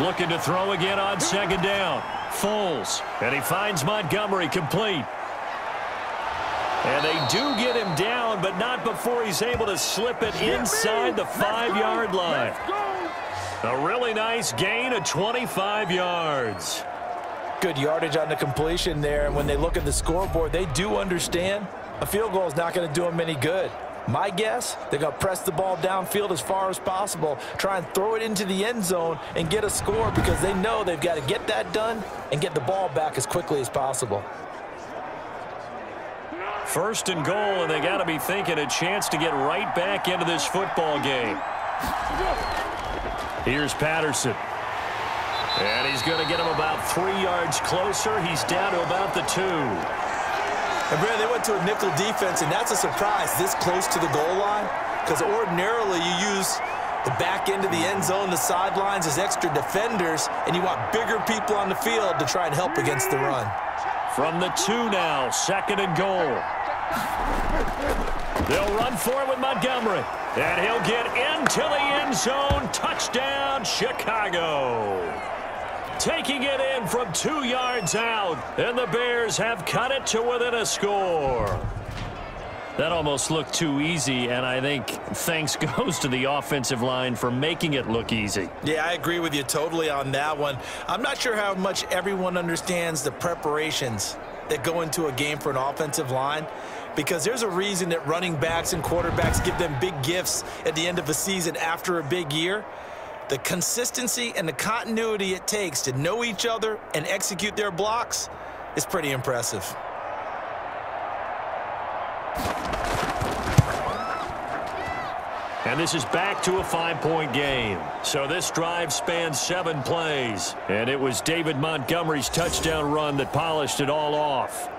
Looking to throw again on second down. Foles. And he finds Montgomery complete. And they do get him down, but not before he's able to slip it inside the 5-yard line. A really nice gain of 25 yards. Good yardage on the completion there, and when they look at the scoreboard, they do understand a field goal is not going to do them any good. My guess, they're going to press the ball downfield as far as possible, try and throw it into the end zone and get a score because they know they've got to get that done and get the ball back as quickly as possible. First and goal, and they got to be thinking a chance to get right back into this football game. Here's Patterson. And he's going to get him about 3 yards closer. He's down to about the 2. And Brad, they went to a nickel defense, and that's a surprise this close to the goal line because ordinarily you use the back end of the end zone, the sidelines as extra defenders, and you want bigger people on the field to try and help against the run. From the 2 now, second and goal. They'll run for it with Montgomery. And he'll get into the end zone. Touchdown, Chicago. Taking it in from 2 yards out. And the Bears have cut it to within a score. That almost looked too easy, and I think thanks goes to the offensive line for making it look easy. Yeah, I agree with you totally on that one. I'm not sure how much everyone understands the preparations that go into a game for an offensive line, because there's a reason that running backs and quarterbacks give them big gifts at the end of a season after a big year. The consistency and the continuity it takes to know each other and execute their blocks is pretty impressive. And this is back to a 5-point game. So this drive spans 7 plays. And it was David Montgomery's touchdown run that polished it all off.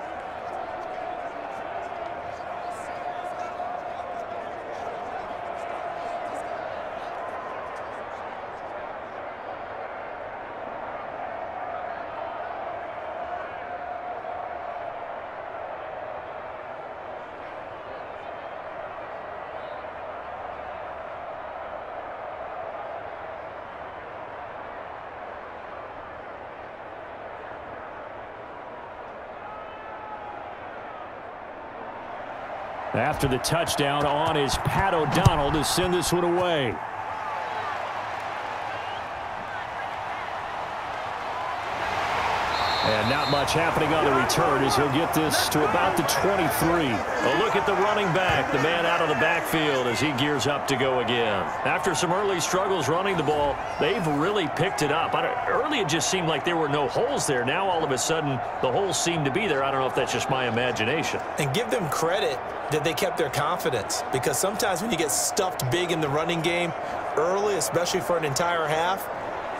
After the touchdown on is Pat O'Donnell to send this one away. And not much happening on the return as he'll get this to about the 23. A look at the running back, the man out of the backfield as he gears up to go again. After some early struggles running the ball, they've really picked it up. Early it just seemed like there were no holes there. Now all of a sudden the holes seem to be there. I don't know if that's just my imagination. And give them credit that they kept their confidence, because sometimes when you get stuffed big in the running game early, especially for an entire half,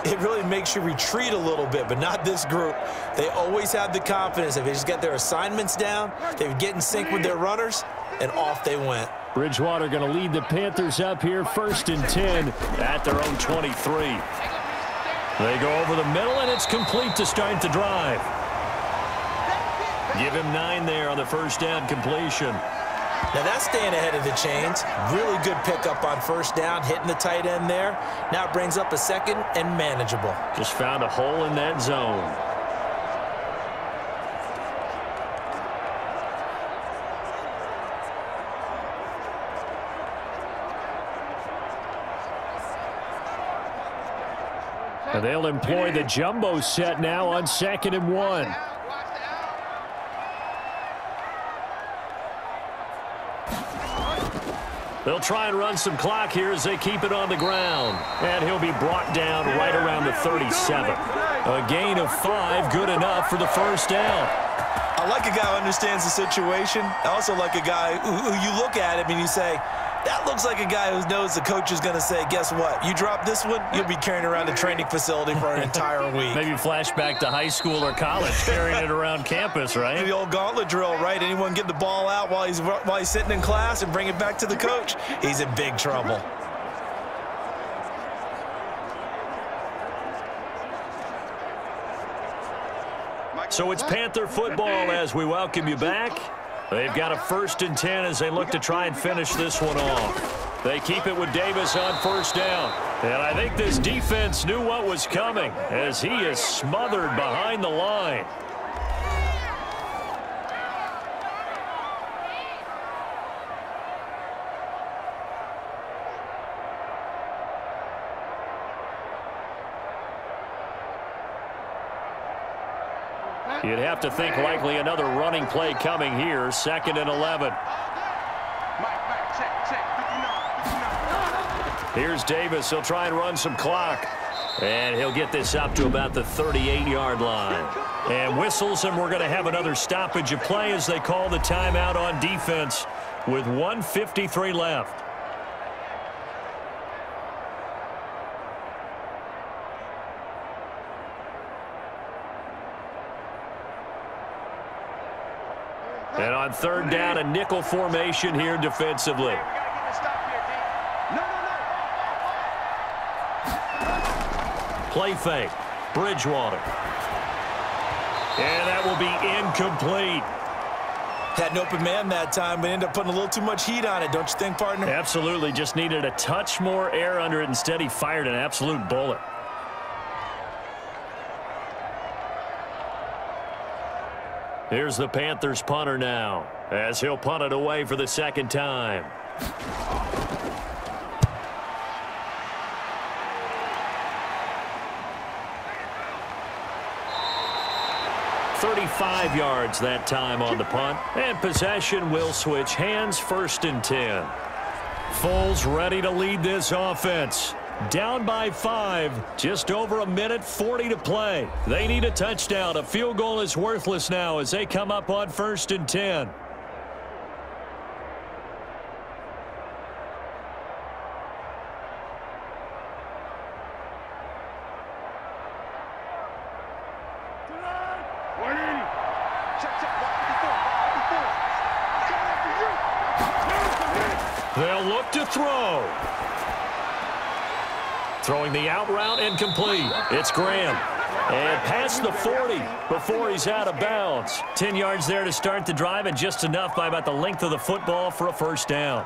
it really makes you retreat a little bit, but not this group. They always have the confidence. If they just get their assignments down, they would get in sync with their runners, and off they went. Bridgewater going to lead the Panthers up here, 1st and 10 at their own 23. They go over the middle, and it's complete to start the drive. Give him 9 there on the first down completion. Now that's staying ahead of the chains. Really good pickup on first down, hitting the tight end there. Now it brings up a second and manageable. Just found a hole in that zone. And they'll employ the jumbo set now on 2nd and 1. They'll try and run some clock here as they keep it on the ground. And he'll be brought down right around the 37. A gain of 5, good enough for the first down. I like a guy who understands the situation. I also like a guy who you look at him and you say, That looks like a guy who knows the coach is going to say, guess what? You drop this one, you'll be carrying around the training facility for an entire week. Maybe flashback to high school or college, carrying it around campus, right? The old gauntlet drill, right? Anyone get the ball out while he's sitting in class and bring it back to the coach? He's in big trouble. So it's Panther football as we welcome you back. They've got a 1st and 10 as they look to try and finish this one off. They keep it with Davis on 1st down. And I think this defense knew what was coming as he is smothered behind the line. You'd have to think likely another running play coming here. 2nd and 11. Here's Davis. He'll try and run some clock. And he'll get this up to about the 38-yard line. And whistles, and we're going to have another stoppage of play as they call the timeout on defense with 1:53 left. And on 3rd down, a nickel formation here defensively. Play fake. Bridgewater. And that will be incomplete. Had an open man that time, but ended up putting a little too much heat on it, don't you think, partner? Absolutely. Just needed a touch more air under it. Instead, he fired an absolute bullet. Here's the Panthers punter now, as he'll punt it away for the 2nd time. "35 yards that time on the punt, and possession will switch hands. 1st and 10. Foles ready to lead this offense. Down by 5, just over 1:40 to play. They need a touchdown. A field goal is worthless now as they come up on 1st and 10. They'll look to throw. Throwing the out route incomplete. It's Graham. And past the 40 before he's out of bounds. 10 yards there to start the drive, and just enough by about the length of the football for a 1st down.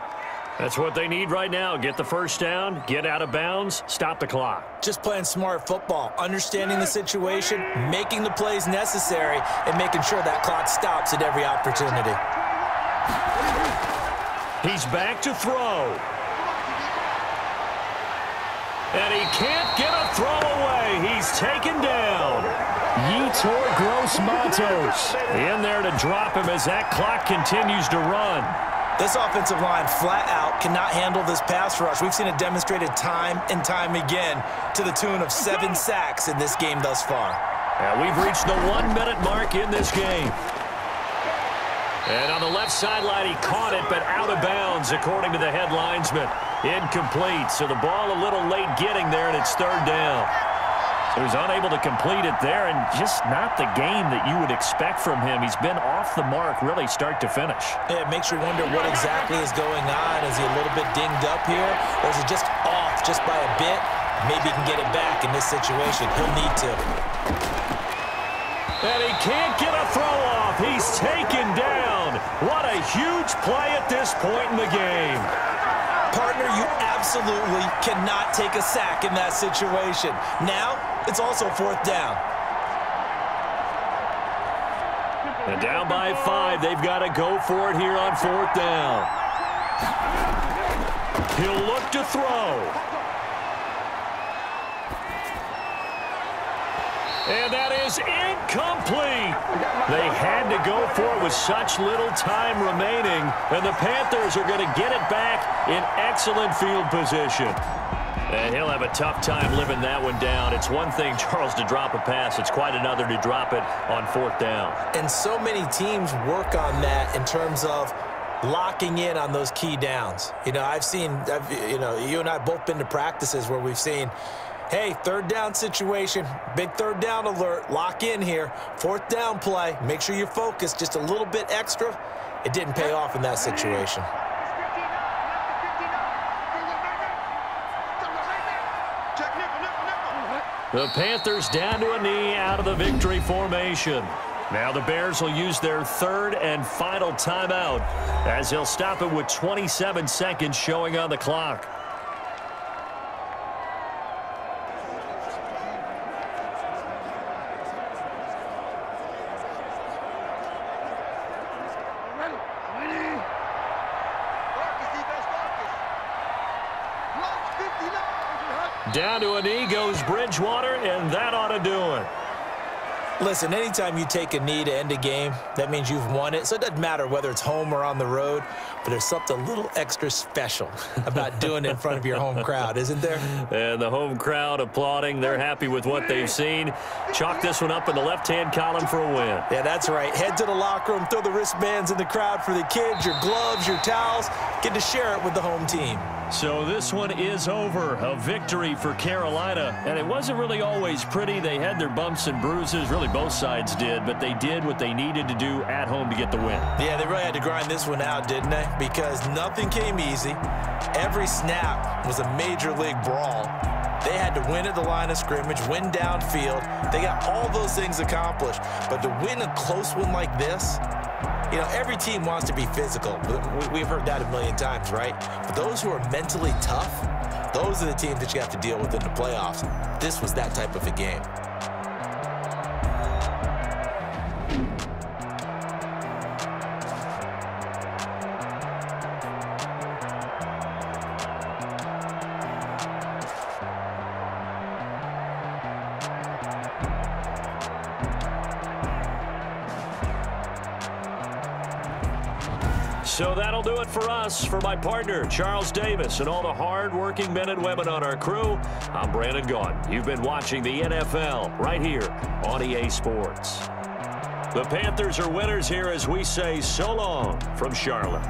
That's what they need right now. Get the 1st down, get out of bounds, stop the clock. Just playing smart football, understanding the situation, making the plays necessary, and making sure that clock stops at every opportunity. He's back to throw. And he can't get a throw away. He's taken down. Yetur Gross-Matos in there to drop him as that clock continues to run. This offensive line flat out cannot handle this pass rush. We've seen it demonstrated time and time again to the tune of 7 sacks in this game thus far. And we've reached the 1-minute mark in this game. And on the left sideline, he caught it, but out of bounds, according to the head linesman. Incomplete, so the ball a little late getting there, and it's 3rd down. So he's unable to complete it there, and just not the game that you would expect from him. He's been off the mark, really, start to finish. Yeah, it makes you wonder what exactly is going on. Is he a little bit dinged up here, or is he just off just by a bit? Maybe he can get it back in this situation. He'll need to. And he can't get a throw off. He's taken down. What a huge play at this point in the game. Partner, you absolutely cannot take a sack in that situation. Now, it's also 4th down. And down by 5, they've got to go for it here on 4th down. He'll look to throw. And that is incomplete. They had to go for it with such little time remaining, and the Panthers are going to get it back in excellent field position. And he'll have a tough time living that one down. It's one thing, Charles, to drop a pass. It's quite another to drop it on 4th down. And so many teams work on that in terms of locking in on those key downs. You know, you and I both been to practices where we've seen, hey, third down situation, big third down alert, lock in here, fourth down play, make sure you're focused just a little bit extra. It didn't pay off in that situation. The Panthers down to a knee out of the victory formation. Now the Bears will use their third and final timeout as they'll stop it with 27 seconds showing on the clock. Down to a knee goes Bridgewater, and that ought to do it. Listen, anytime you take a knee to end a game, that means you've won it. So it doesn't matter whether it's home or on the road, but there's something a little extra special about doing it in front of your home crowd, isn't there? And the home crowd applauding. They're happy with what they've seen. Chalk this one up in the left-hand column for a win. Yeah, that's right. Head to the locker room, throw the wristbands in the crowd for the kids, your gloves, your towels. Get to share it with the home team. So this one is over. A victory for Carolina. And it wasn't really always pretty. They had their bumps and bruises. Really, both sides did. But they did what they needed to do at home to get the win. Yeah, they really had to grind this one out, didn't they? Because nothing came easy. Every snap was a major league brawl. They had to win at the line of scrimmage, win downfield. They got all those things accomplished. But to win a close one like this, you know, every team wants to be physical. We've heard that a million times, right? But those who are mentally tough, those are the teams that you have to deal with in the playoffs. This was that type of a game. So that'll do it for us. For my partner, Charles Davis, and all the hard-working men and women on our crew, I'm Brandon Gaudin. You've been watching the NFL right here on EA Sports. The Panthers are winners here as we say so long from Charlotte.